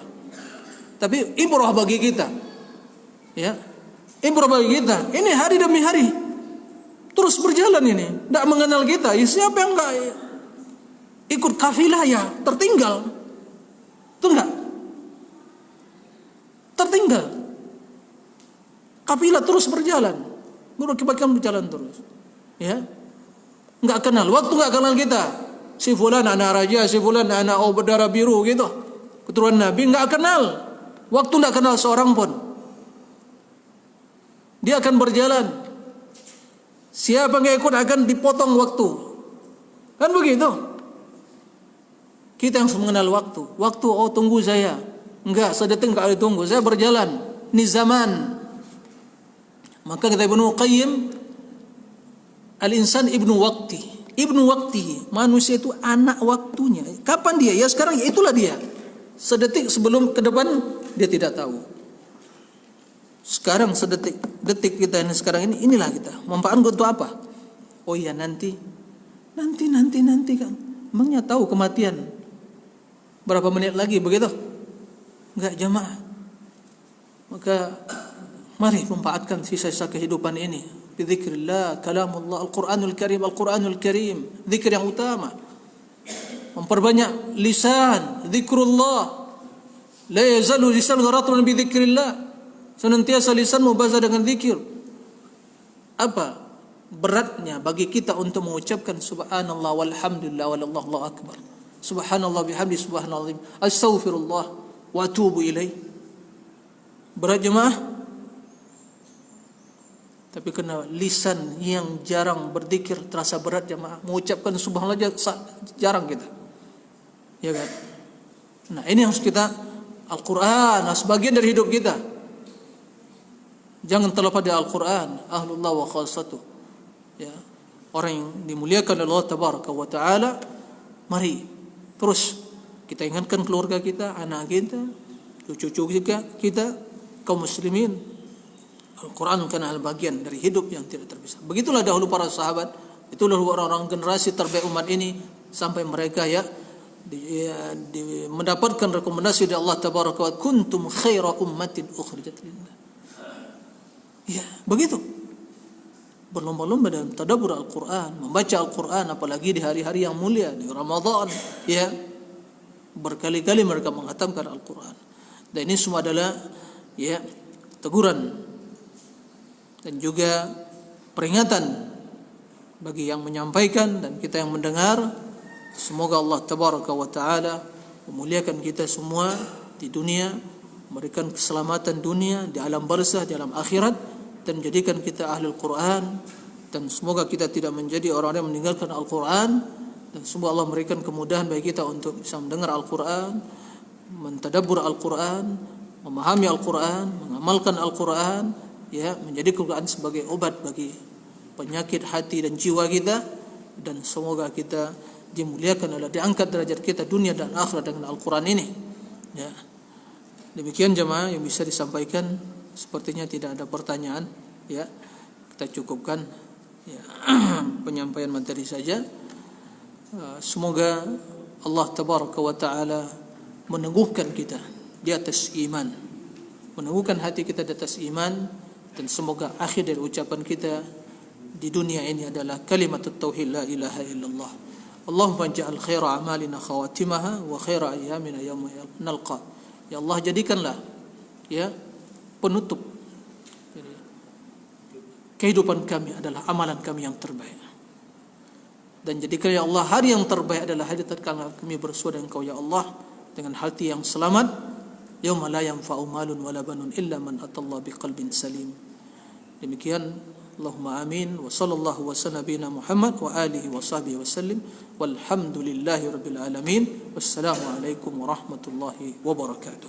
Tapi ibrah bagi kita. Ya. Ibrah bagi kita. Ini hari demi hari terus berjalan ini. Tidak mengenal kita. Ya, siapa yang enggak ikut kafilah ya tertinggal. Itu enggak? Tertinggal. Kafilah terus berjalan. Berkibatkan berjalan terus. Ya. Enggak kenal. Waktu enggak kenal kita. Si fulan anak raja, si fulan anak berdarah biru gitu. Keturunan Nabi enggak kenal. Waktu enggak kenal seorang pun. Dia akan berjalan. Siapa yang ikut akan dipotong waktu. Kan begitu. Kita yang mengenal waktu. Waktu, oh tunggu saya. Enggak, sedetik enggak ditunggu. Saya berjalan. Ini zaman. Maka kata Ibnu Qayyim, al-insan ibnu waqti. Ibnu waqti. Manusia itu anak waktunya. Kapan dia? Ya sekarang, ya itulah dia. Sedetik sebelum ke depan, dia tidak tahu. Sekarang detik kita ini sekarang ini, inilah kita. Manfaat untuk apa? Oh iya nanti kan. Emangnya tahu kematian berapa menit lagi begitu? Enggak jamaah. Maka mari manfaatkan sisa-sisa kehidupan ini. Bizikrillah, kalamullah, Al-Quranul Karim, zikir yang utama. Memperbanyak lisan, zikrullah. La yazalu lisan gharatun bi dzikrillah. Senantiasa lisanmu basah dengan zikir. Apa beratnya bagi kita untuk mengucapkan subhanallah walhamdulillah wallahu akbar. Subhanallah bihamdi subhanallah. Astaghfirullah wa atubu ilaih. Berat jemaah. Tapi kena lisan yang jarang berzikir terasa berat jemaah. Mengucapkan subhanallah jarang kita. Ya kan? Nah, ini yang harus kita Al-Quran, sebagian dari hidup kita. Jangan terlepas dari Al-Quran. Ahlullah wa khasatuh. Ya. Orang yang dimuliakan oleh Allah Tabaraka wa Ta'ala. Mari terus Kita ingatkan keluarga kita, anak kita, cucu-cucu kita, kaum muslimin. Al-Quran kan adalah bagian dari hidup yang tidak terpisah. Begitulah dahulu para sahabat, itulah orang-orang generasi terbaik umat ini, sampai mereka mendapatkan rekomendasi dari Allah Tabaraka wa Ta'ala, kuntum khaira ummatin ukhrijat lin-nas. Ya, begitu. Berlomba-lomba dalam tadabbur Al-Quran, membaca Al-Quran, apalagi di hari-hari yang mulia, di Ramadan, ya. Berkali-kali mereka menghatamkan Al-Quran. Dan ini semua adalah ya teguran dan juga peringatan bagi yang menyampaikan dan kita yang mendengar. Semoga Allah Tabaraka wa Ta'ala memuliakan kita semua di dunia, memberikan keselamatan dunia, di alam barzah, di alam akhirat, dan menjadikan kita ahlul Quran. Dan semoga kita tidak menjadi orang yang meninggalkan Al-Quran. Dan semoga Allah memberikan kemudahan bagi kita untuk bisa mendengar Al-Quran, mentadabbur Al-Quran, memahami Al-Quran, mengamalkan Al-Quran, ya, menjadi Al-Quran sebagai obat bagi penyakit hati dan jiwa kita. Dan semoga kita dimuliakan, diangkat derajat kita dunia dan akhirat dengan Al-Quran ini. Ya. Demikian jemaah yang bisa disampaikan. Sepertinya tidak ada pertanyaan. Ya, kita cukupkan ya, penyampaian materi saja. Semoga Allah Tabaraka wa Ta'ala meneguhkan kita di atas iman, meneguhkan hati kita di atas iman, dan semoga akhir dari ucapan kita di dunia ini adalah kalimat tauhid la ilaha illallah. Allahumma ja'al khaira amalina khawatimaha wa khaira ayyamina yawma nalqa. Ya Allah, jadikanlah ya penutup kehidupan kami adalah amalan kami yang terbaik. Dan jadikan ya Allah hari yang terbaik adalah hari tatkala kami bersua dengan Engkau ya Allah dengan hati yang selamat. Yauma la yanfa'u malun wala banun illa man atallaha biqalbin salim. Demikian, Allahumma amin wa sallallahu wa sallam nabiyina Muhammad wa alihi wa sahbihi wa sallim walhamdulillahi rabbil alamin. Wassalamu alaikum warahmatullahi wabarakatuh.